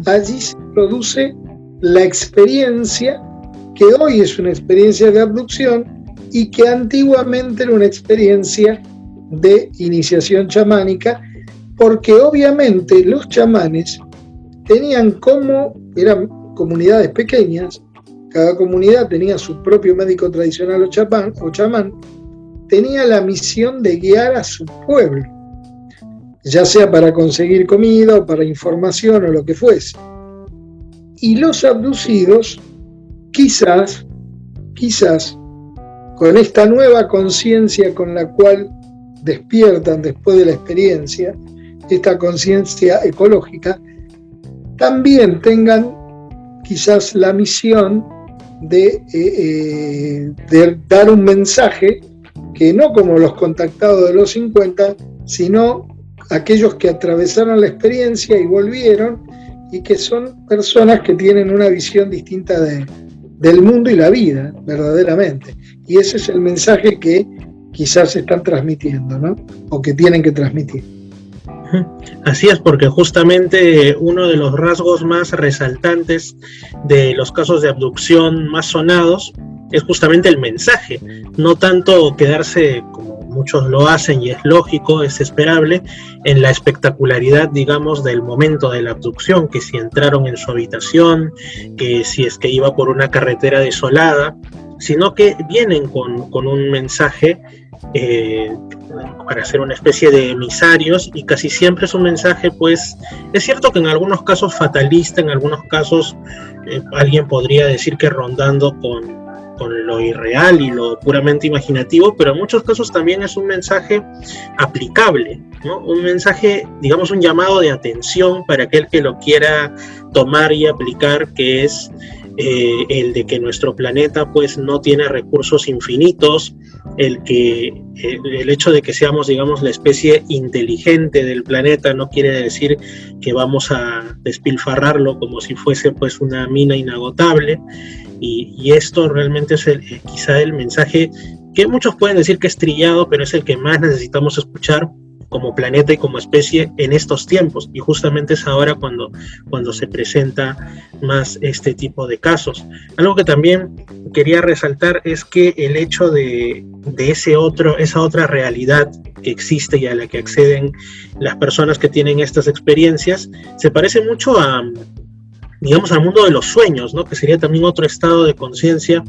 allí se produce la experiencia que hoy es una experiencia de abducción y que antiguamente era una experiencia de iniciación chamánica, porque obviamente los chamanes tenían eran comunidades pequeñas, cada comunidad tenía su propio médico tradicional o chamán, tenía la misión de guiar a su pueblo, ya sea para conseguir comida o para información o lo que fuese. Y los abducidos, quizás, con esta nueva conciencia con la cual despiertan después de la experiencia, esta conciencia ecológica, también tengan quizás la misión de dar un mensaje que no como los contactados de los 50, sino aquellos que atravesaron la experiencia y volvieron, y que son personas que tienen una visión distinta del mundo y la vida, verdaderamente. Y ese es el mensaje que quizás están transmitiendo, ¿no? O que tienen que transmitir. Así es, porque justamente uno de los rasgos más resaltantes de los casos de abducción más sonados es justamente el mensaje, no tanto quedarse, como muchos lo hacen y es lógico, es esperable, en la espectacularidad, digamos, del momento de la abducción, que si entraron en su habitación, que si es que iba por una carretera desolada, sino que vienen con un mensaje para ser una especie de emisarios, y casi siempre es un mensaje, pues, es cierto que en algunos casos fatalista, en algunos casos alguien podría decir que rondando con lo irreal y lo puramente imaginativo, pero en muchos casos también es un mensaje aplicable, ¿no? Un mensaje, digamos, un llamado de atención para aquel que lo quiera tomar y aplicar, que es el de que nuestro planeta pues no tiene recursos infinitos, el hecho de que seamos, digamos, la especie inteligente del planeta no quiere decir que vamos a despilfarrarlo como si fuese pues una mina inagotable, y esto realmente es quizá el mensaje que muchos pueden decir que es trillado, pero es el que más necesitamos escuchar como planeta y como especie en estos tiempos, y justamente es ahora cuando se presenta más este tipo de casos. Algo que también quería resaltar es que el hecho de esa otra realidad que existe y a la que acceden las personas que tienen estas experiencias, se parece mucho digamos, al mundo de los sueños, ¿no? Que sería también otro estado de conciencia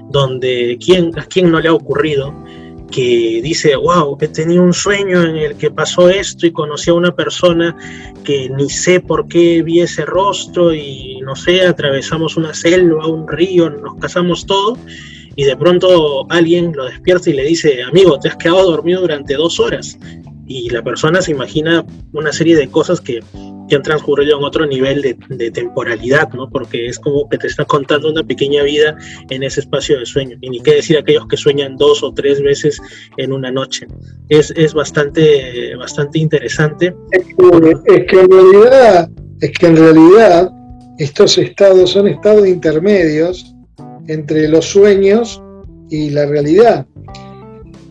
donde a quién no le ha ocurrido que dice, wow, he tenido un sueño en el que pasó esto y conocí a una persona que ni sé por qué vi ese rostro y no sé, atravesamos una selva, un río, nos casamos todo, y de pronto alguien lo despierta y le dice, amigo, te has quedado dormido durante 2 horas, y la persona se imagina una serie de cosas que han transcurrido en otro nivel de temporalidad, ¿no? Porque es como que te está contando una pequeña vida en ese espacio de sueño, y ni qué decir aquellos que sueñan 2 o 3 veces en una noche. Es bastante interesante. Es que en realidad estos estados son estados intermedios entre los sueños y la realidad.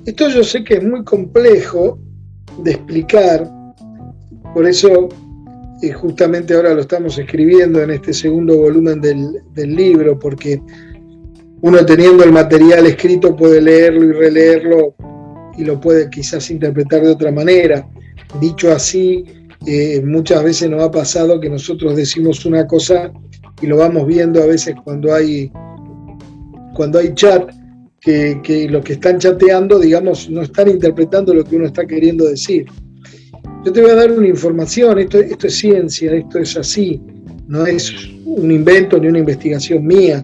Esto yo sé que es muy complejo de explicar, por eso justamente ahora lo estamos escribiendo en este segundo volumen del libro, porque uno teniendo el material escrito puede leerlo y releerlo y lo puede quizás interpretar de otra manera. Dicho así, muchas veces nos ha pasado que nosotros decimos una cosa y lo vamos viendo a veces cuando hay chat, que los que están chateando, digamos, no están interpretando lo que uno está queriendo decir. Yo te voy a dar una información, esto es ciencia, esto es así, no es un invento ni una investigación mía,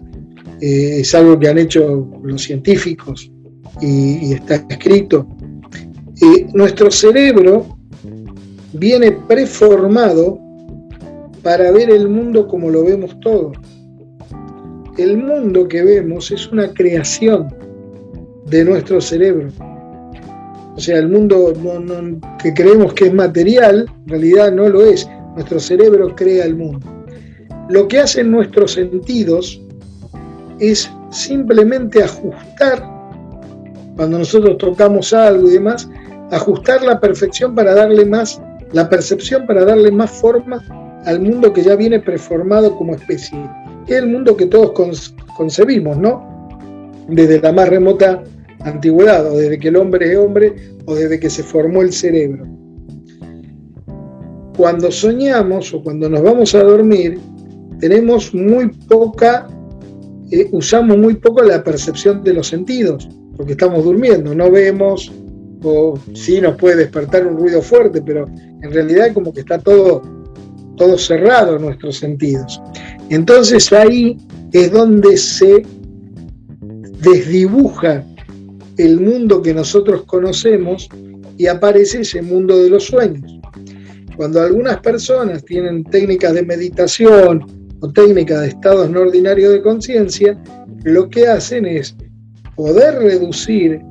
es algo que han hecho los científicos y está escrito. Nuestro cerebro viene preformado para ver el mundo como lo vemos todos. El mundo que vemos es una creación de nuestro cerebro. O sea, el mundo que creemos que es material, en realidad no lo es. Nuestro cerebro crea el mundo. Lo que hacen nuestros sentidos es simplemente ajustar, cuando nosotros tocamos algo y demás, ajustar la percepción para darle más forma al mundo que ya viene preformado como especie, que es el mundo que todos concebimos, ¿no? Desde la más remota antigüedad, o desde que el hombre es hombre, o desde que se formó el cerebro. Cuando soñamos o cuando nos vamos a dormir, tenemos usamos muy poco la percepción de los sentidos, porque estamos durmiendo, no vemos, o sí nos puede despertar un ruido fuerte, pero en realidad como que está todo cerrado en nuestros sentidos. Entonces ahí es donde se desdibuja el mundo que nosotros conocemos y aparece ese mundo de los sueños. Cuando algunas personas tienen técnicas de meditación o técnicas de estados no ordinarios de conciencia, lo que hacen es poder reducir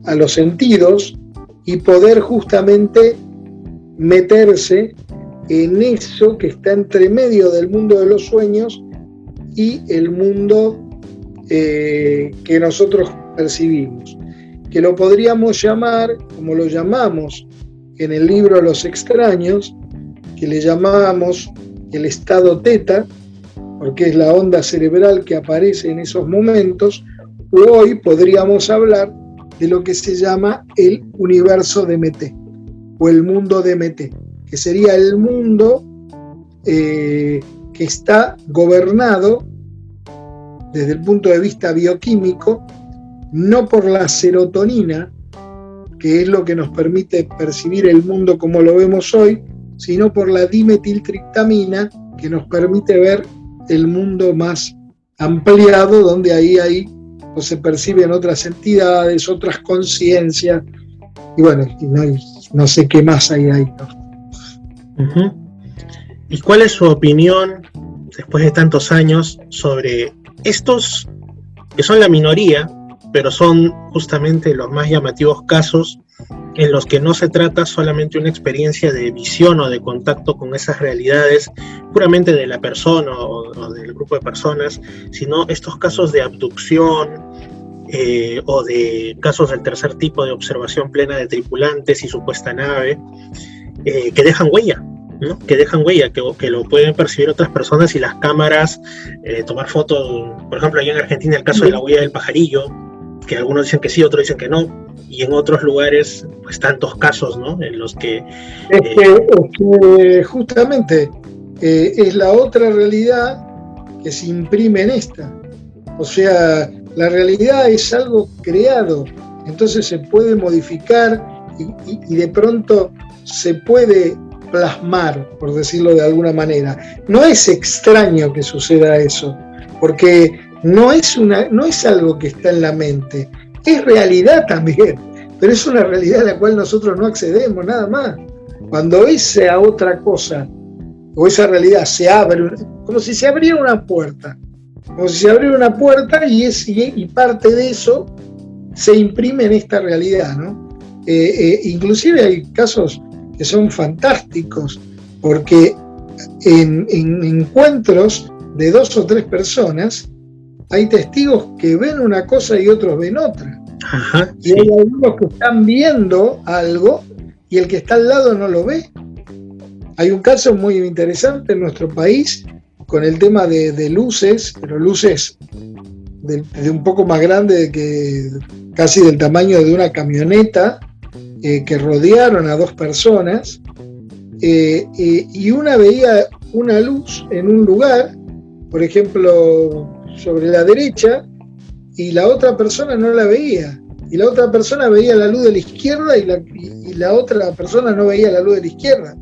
a los sentidos y poder justamente meterse en eso que está entre medio del mundo de los sueños y el mundo que nosotros percibimos, que lo podríamos llamar, como lo llamamos en el libro Los Extraños, que le llamamos el estado teta, porque es la onda cerebral que aparece en esos momentos, o hoy podríamos hablar de lo que se llama el universo DMT, o el mundo DMT, que sería el mundo que está gobernado desde el punto de vista bioquímico, no por la serotonina, que es lo que nos permite percibir el mundo como lo vemos hoy, sino por la dimetiltriptamina, que nos permite ver el mundo más ampliado, donde ahí pues, se perciben otras entidades, otras conciencias, y bueno, no sé qué más hay ahí, ¿no? Uh-huh. ¿Y cuál es su opinión, después de tantos años, sobre estos que son la minoría, pero son justamente los más llamativos casos en los que no se trata solamente una experiencia de visión o de contacto con esas realidades puramente de la persona o del grupo de personas, sino estos casos de abducción, o de casos del tercer tipo de observación plena de tripulantes y supuesta nave, que dejan huella, ¿no? Que dejan huella, que lo pueden percibir otras personas y las cámaras, tomar fotos. Por ejemplo, allá en Argentina el caso de la huella del pajarillo, que algunos dicen que sí, otros dicen que no, y en otros lugares, pues tantos casos, ¿no? En los que... justamente es la otra realidad que se imprime en esta. O sea, la realidad es algo creado, entonces se puede modificar y de pronto se puede plasmar, por decirlo de alguna manera. No es extraño que suceda eso, porque no es algo que está en la mente, es realidad también, pero es una realidad a la cual nosotros no accedemos, nada más. Cuando esa otra cosa, o esa realidad se abre, como si se abriera una puerta, y parte de eso se imprime en esta realidad, ¿no? Inclusive hay casos que son fantásticos, porque en encuentros de 2 o 3 personas hay testigos que ven una cosa y otros ven otra. Ajá, y hay algunos que están viendo algo y el que está al lado no lo ve. Hay un caso muy interesante en nuestro país con el tema de luces, pero luces de un poco más grande, que casi del tamaño de una camioneta, que rodearon a 2 personas, y una veía una luz en un lugar, por ejemplo, sobre la derecha, y la otra persona no la veía, y la otra persona veía la luz de la izquierda y la otra persona no veía la luz de la izquierda.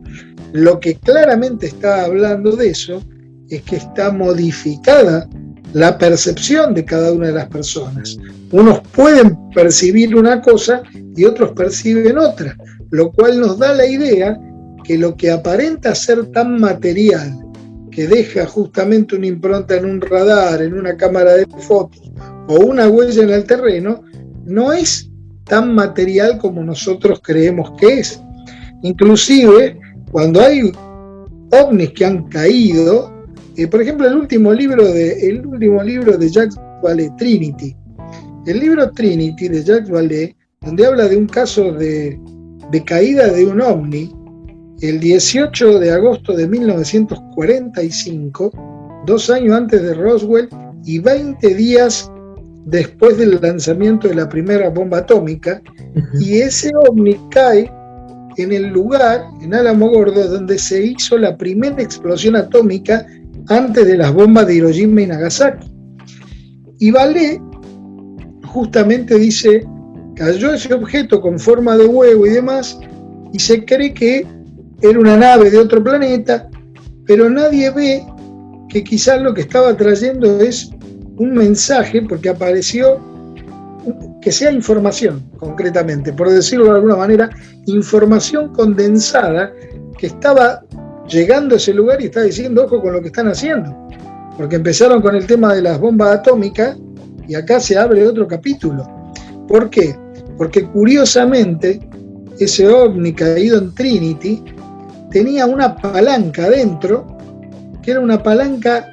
Lo que claramente está hablando de eso es que está modificada la percepción de cada una de las personas. Unos pueden percibir una cosa y otros perciben otra, lo cual nos da la idea que lo que aparenta ser tan material, que deja justamente una impronta en un radar, en una cámara de fotos o una huella en el terreno, no es tan material como nosotros creemos que es. Inclusive, cuando hay ovnis que han caído, por ejemplo, el último libro de Jacques Vallée, Trinity. El libro Trinity de Jacques Vallée, donde habla de un caso de caída de un ovni, el 18 de agosto de 1945, 2 años antes de Roswell y 20 días después del lanzamiento de la primera bomba atómica, y ese ovni cae en el lugar, en Alamogordo, donde se hizo la primera explosión atómica antes de las bombas de Hiroshima y Nagasaki. Y Vallée justamente dice, cayó ese objeto con forma de huevo y demás, y se cree que era una nave de otro planeta, pero nadie ve que quizás lo que estaba trayendo es un mensaje, porque apareció, que sea información, concretamente, por decirlo de alguna manera, información condensada que estaba llegando a ese lugar y está diciendo, ojo con lo que están haciendo, porque empezaron con el tema de las bombas atómicas y acá se abre otro capítulo. ¿Por qué? Porque curiosamente ese ovni caído en Trinity tenía una palanca adentro, que era una palanca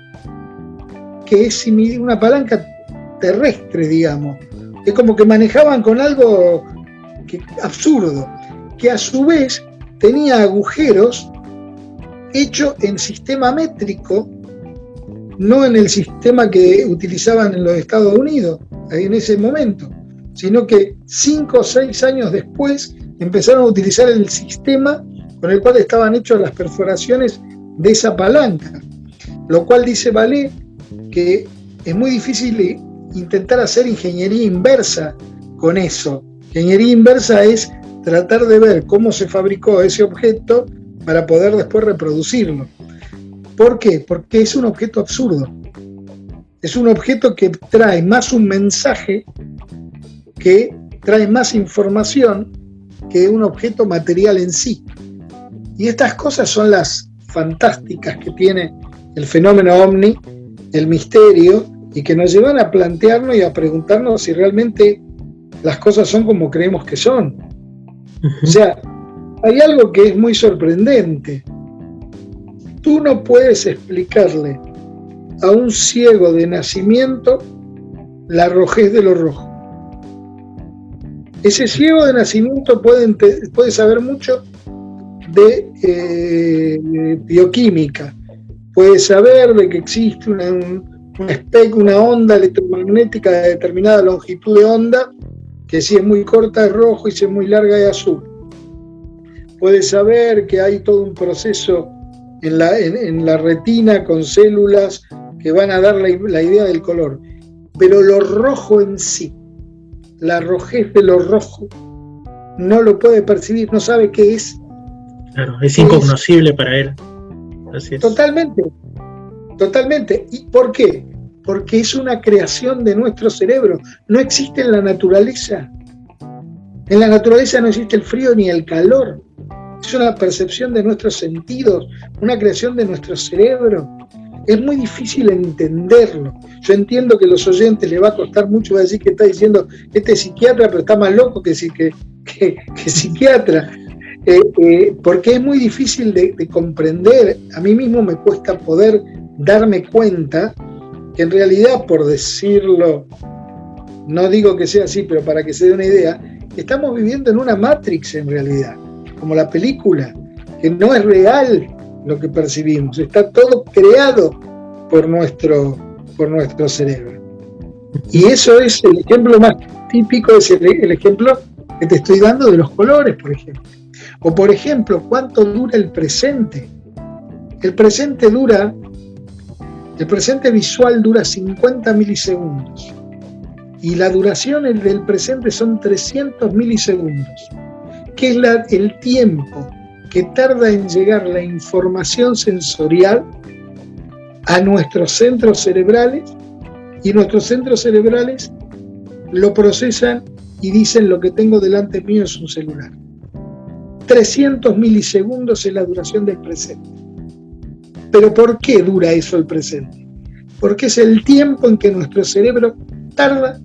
que es una palanca terrestre, digamos, que como que manejaban con algo absurdo, que a su vez tenía agujeros hecho en sistema métrico, no en el sistema que utilizaban en los Estados Unidos en ese momento, sino que 5 o 6 años después empezaron a utilizar el sistema con el cual estaban hechas las perforaciones de esa palanca, lo cual dice Vallée que es muy difícil intentar hacer ingeniería inversa con eso. Ingeniería inversa es tratar de ver cómo se fabricó ese objeto para poder después reproducirlo. ¿Por qué? Porque es un objeto absurdo. Es un objeto que trae más un mensaje, que trae más información que un objeto material en sí. Y estas cosas son las fantásticas que tiene el fenómeno ovni, el misterio, y que nos llevan a plantearnos y a preguntarnos si realmente las cosas son como creemos que son. O sea, hay algo que es muy sorprendente. Tú no puedes explicarle a un ciego de nacimiento la rojez de lo rojo. Ese ciego de nacimiento puede saber mucho de bioquímica, puede saber de que existe una onda electromagnética de determinada longitud de onda, que si es muy corta es rojo y si es muy larga es azul. Puede saber que hay todo un proceso en la retina con células que van a dar la idea del color. Pero lo rojo en sí, la rojez de lo rojo, no lo puede percibir, no sabe qué es. Claro, es incognoscible para él. Así es. Totalmente. ¿Y por qué? Porque es una creación de nuestro cerebro. No existe en la naturaleza. En la naturaleza no existe el frío ni el calor. Es una percepción de nuestros sentidos, una creación de nuestro cerebro. Es muy difícil entenderlo. Yo entiendo que a los oyentes les va a costar mucho, va a decir que está diciendo este es psiquiatra, pero está más loco que psiquiatra. Porque es muy difícil de comprender. A mí mismo me cuesta poder darme cuenta que en realidad, por decirlo, no digo que sea así, pero para que se dé una idea, estamos viviendo en una Matrix en realidad, como la película, que no es real lo que percibimos, está todo creado por nuestro cerebro. Y eso es el ejemplo más típico, es el ejemplo que te estoy dando de los colores, por ejemplo. O por ejemplo, ¿cuánto dura el presente? El presente visual dura 50 milisegundos. Y la duración del presente son 300 milisegundos, que es el tiempo que tarda en llegar la información sensorial a nuestros centros cerebrales, y nuestros centros cerebrales lo procesan y dicen lo que tengo delante mío es un celular. 300 milisegundos es la duración del presente. ¿Pero por qué dura eso el presente? Porque es el tiempo en que nuestro cerebro tarda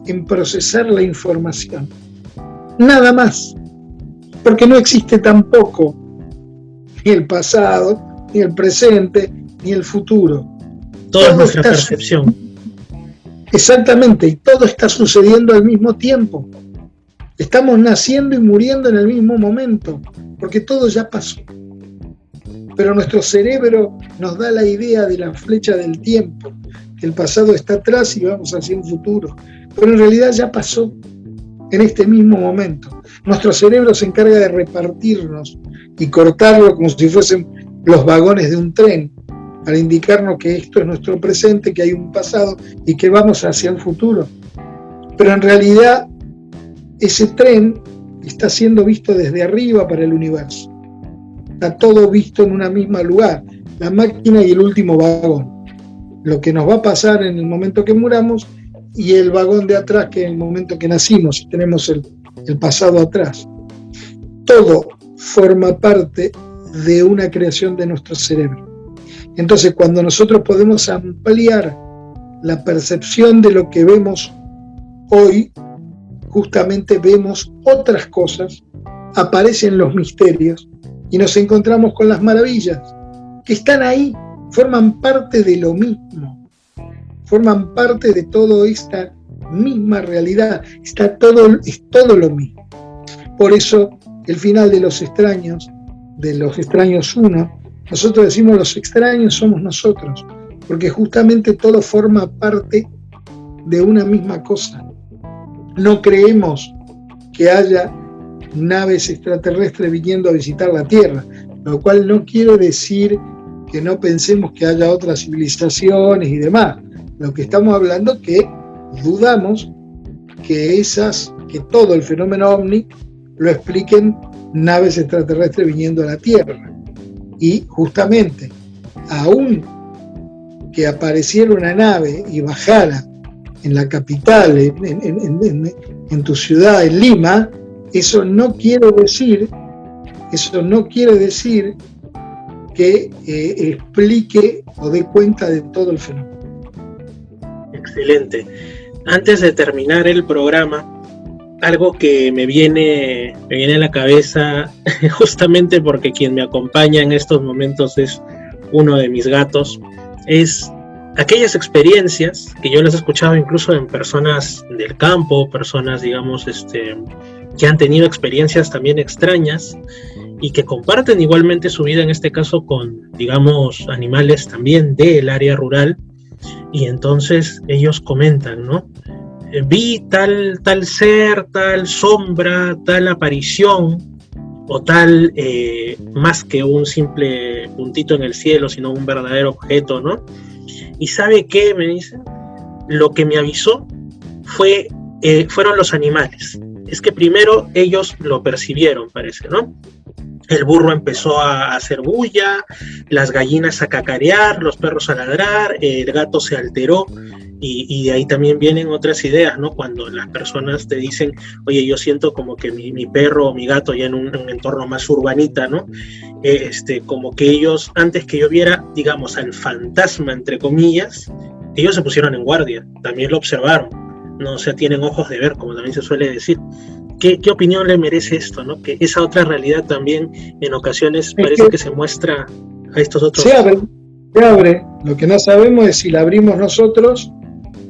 en procesar la información. Nada más. Porque no existe tampoco ni el pasado, ni el presente, ni el futuro. Todo es nuestra percepción. Exactamente, y todo está sucediendo al mismo tiempo. Estamos naciendo y muriendo en el mismo momento, porque todo ya pasó. Pero nuestro cerebro nos da la idea de la flecha del tiempo, que el pasado está atrás y vamos hacia un futuro. Pero en realidad ya pasó en este mismo momento. Nuestro cerebro se encarga de repartirnos y cortarlo como si fuesen los vagones de un tren, para indicarnos que esto es nuestro presente, que hay un pasado y que vamos hacia el futuro. Pero en realidad ese tren está siendo visto desde arriba para el universo. Está todo visto en una misma lugar, la máquina y el último vagón. Lo que nos va a pasar en el momento que muramos y el vagón de atrás, que es el momento que nacimos y tenemos el pasado atrás. Todo forma parte de una creación de nuestro cerebro. Entonces, cuando nosotros podemos ampliar la percepción de lo que vemos hoy, justamente vemos otras cosas, aparecen los misterios y nos encontramos con las maravillas que están ahí, forman parte de lo mismo, forman parte de toda esta misma realidad, es todo lo mismo. Por eso, el final de Los Extraños 1, nosotros decimos los extraños somos nosotros, porque justamente todo forma parte de una misma cosa. No creemos que haya naves extraterrestres viniendo a visitar la Tierra, lo cual no quiere decir que no pensemos que haya otras civilizaciones y demás. Lo que estamos hablando es que dudamos que todo el fenómeno ovni lo expliquen naves extraterrestres viniendo a la Tierra. Y justamente, aún que apareciera una nave y bajara en la capital, en tu ciudad, en Lima, eso no quiere decir que explique o dé cuenta de todo el fenómeno. Excelente. Antes de terminar el programa, algo que me viene a la cabeza, justamente porque quien me acompaña en estos momentos es uno de mis gatos, es aquellas experiencias que yo las he escuchado incluso en personas del campo, personas, digamos, que han tenido experiencias también extrañas y que comparten igualmente su vida, en este caso con, digamos, animales también del área rural, y entonces ellos comentan, ¿no? Vi tal ser, tal sombra, tal aparición, o tal, más que un simple puntito en el cielo, sino un verdadero objeto, ¿no? Y ¿sabe qué? Me dicen, lo que me avisó fueron los animales. Es que primero ellos lo percibieron, parece, ¿no? El burro empezó a hacer bulla, las gallinas a cacarear, los perros a ladrar, el gato se alteró, y de ahí también vienen otras ideas, ¿no? Cuando las personas te dicen, oye, yo siento como que mi perro o mi gato ya en un entorno más urbanita, ¿no? Como que ellos, antes que yo viera, digamos, al fantasma, entre comillas, ellos se pusieron en guardia, también lo observaron, ¿no? O sea, tienen ojos de ver, como también se suele decir. ¿Qué opinión le merece esto, ¿no? Que esa otra realidad también en ocasiones parece que se muestra a estos otros. Se abre. Lo que no sabemos es si la abrimos nosotros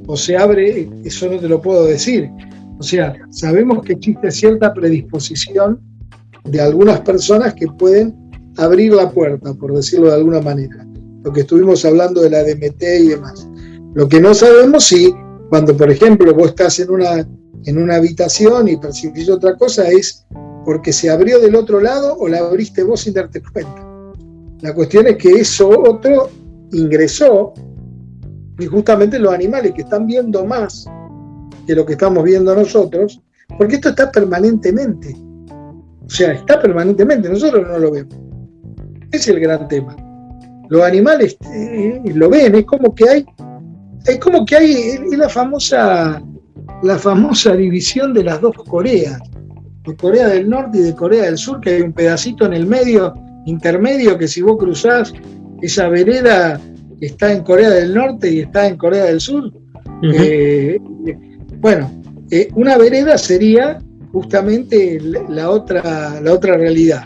o se abre, eso no te lo puedo decir. O sea, sabemos que existe cierta predisposición de algunas personas que pueden abrir la puerta, por decirlo de alguna manera. Lo que estuvimos hablando de la DMT y demás. Lo que no sabemos si cuando, por ejemplo, vos estás en una habitación y percibís otra cosa, es porque se abrió del otro lado o la abriste vos sin darte cuenta. La cuestión es que eso otro ingresó, y justamente los animales que están viendo más que lo que estamos viendo nosotros, porque esto está permanentemente. O sea, está permanentemente, nosotros no lo vemos. Ese es el gran tema. Los animales lo ven, es como que hay la famosa división de las dos Coreas, de Corea del Norte y de Corea del Sur, que hay un pedacito en el medio, intermedio, que si vos cruzás esa vereda está en Corea del Norte y está en Corea del Sur. Una vereda sería justamente la otra realidad,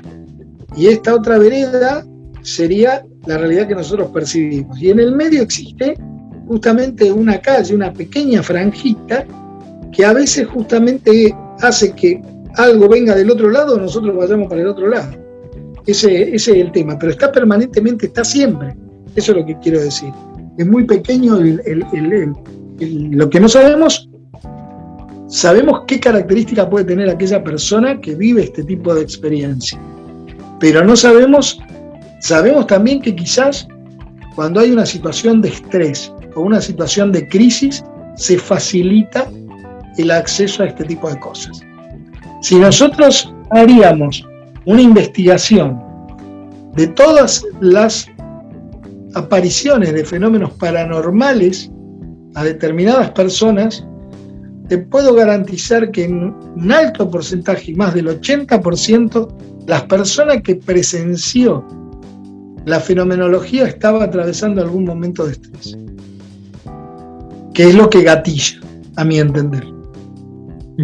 y esta otra vereda sería la realidad que nosotros percibimos, y en el medio existe justamente una calle, una pequeña franjita que a veces justamente hace que algo venga del otro lado, nosotros vayamos para el otro lado. Ese es el tema, pero está permanentemente, está siempre. Eso es lo que quiero decir. Es muy pequeño lo que no sabemos. Sabemos qué característica puede tener aquella persona que vive este tipo de experiencia, pero no sabemos también que quizás cuando hay una situación de estrés o una situación de crisis, se facilita el acceso a este tipo de cosas. Si nosotros haríamos una investigación de todas las apariciones de fenómenos paranormales a determinadas personas, te puedo garantizar que en un alto porcentaje, más del 80%, las personas que presenció la fenomenología estaba atravesando algún momento de estrés, que es lo que gatilla, a mi entender.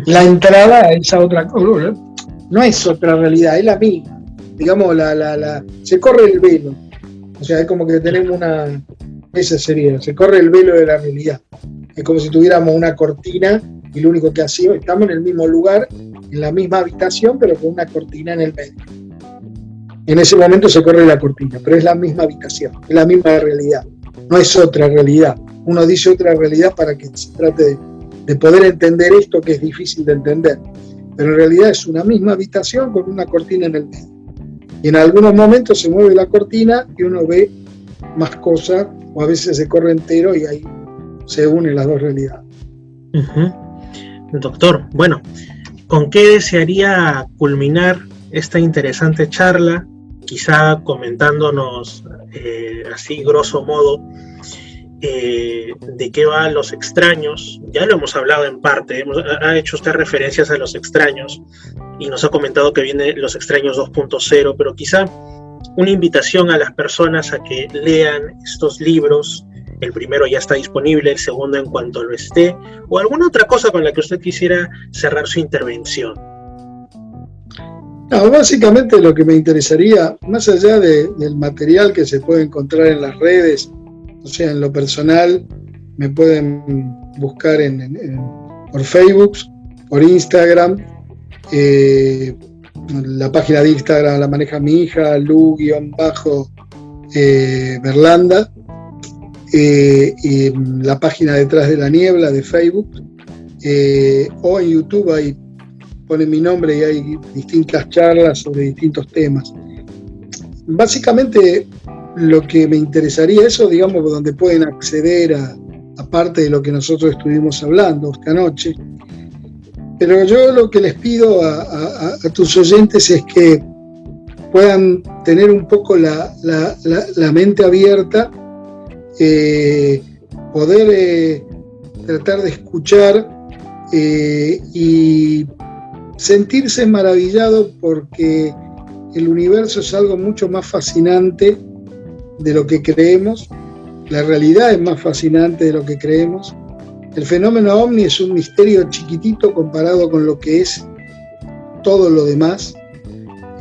La entrada a esa otra cosa no es otra realidad, es la misma. Digamos, se corre el velo. O sea, es como que tenemos esa sería, se corre el velo de la realidad. Es como si tuviéramos una cortina y lo único que hacemos, estamos en el mismo lugar, en la misma habitación, pero con una cortina en el medio. En ese momento se corre la cortina, pero es la misma habitación, es la misma realidad. No es otra realidad. Uno dice otra realidad para que se trate de poder entender esto que es difícil de entender. Pero en realidad es una misma habitación con una cortina en el medio. Y en algunos momentos se mueve la cortina y uno ve más cosas, o a veces se corre entero y ahí se unen las dos realidades. Doctor, bueno, ¿con qué desearía culminar esta interesante charla? Quizá comentándonos así grosso modo de qué van Los Extraños. Ya lo hemos hablado en parte, ha hecho usted referencias a Los Extraños y nos ha comentado que viene Los Extraños 2.0, pero quizá una invitación a las personas a que lean estos libros. El primero ya está disponible, el segundo en cuanto lo esté, o alguna otra cosa con la que usted quisiera cerrar su intervención. No, básicamente lo que me interesaría, más allá del material que se puede encontrar en las redes O sea, en lo personal me pueden buscar por Facebook, por Instagram. La página de Instagram la maneja mi hija, Lu-Berlanda. Y la página Detrás de la Niebla de Facebook. O en YouTube ahí ponen mi nombre y hay distintas charlas sobre distintos temas. Básicamente lo que me interesaría, eso digamos donde pueden acceder a parte de lo que nosotros estuvimos hablando esta noche. Pero yo lo que les pido a tus oyentes es que puedan tener un poco la mente abierta, poder tratar de escuchar y sentirse maravillado, porque el universo es algo mucho más fascinante de lo que creemos, la realidad es más fascinante de lo que creemos. El fenómeno ovni es un misterio chiquitito comparado con lo que es todo lo demás.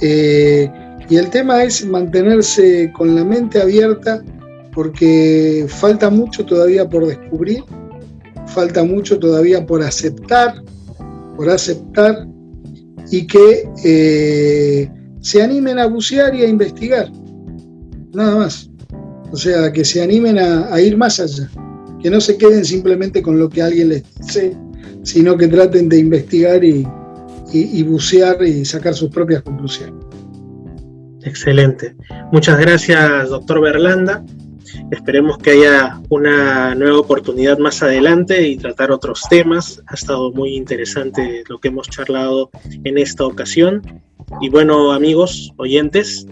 Y el tema es mantenerse con la mente abierta, porque falta mucho todavía por descubrir, falta mucho todavía por aceptar, y que se animen a bucear y a investigar, nada más. O sea, que se animen a ir más allá, que no se queden simplemente con lo que alguien les dice, sino que traten de investigar y bucear y sacar sus propias conclusiones. Excelente. Muchas gracias, doctor Berlanda. Esperemos que haya una nueva oportunidad más adelante y tratar otros temas. Ha estado muy interesante lo que hemos charlado en esta ocasión. Y bueno, amigos, oyentes,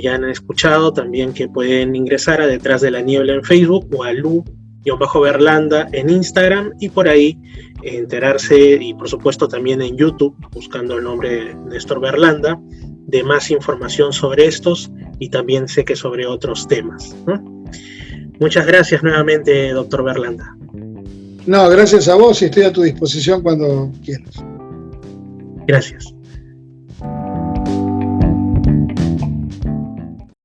ya han escuchado también que pueden ingresar a Detrás de la Niebla en Facebook o a Lu-Berlanda en Instagram, y por ahí enterarse, y por supuesto también en YouTube, buscando el nombre de Néstor Berlanda, de más información sobre estos y también sé que sobre otros temas, ¿no? Muchas gracias nuevamente, doctor Berlanda. No, gracias a vos y estoy a tu disposición cuando quieras. Gracias.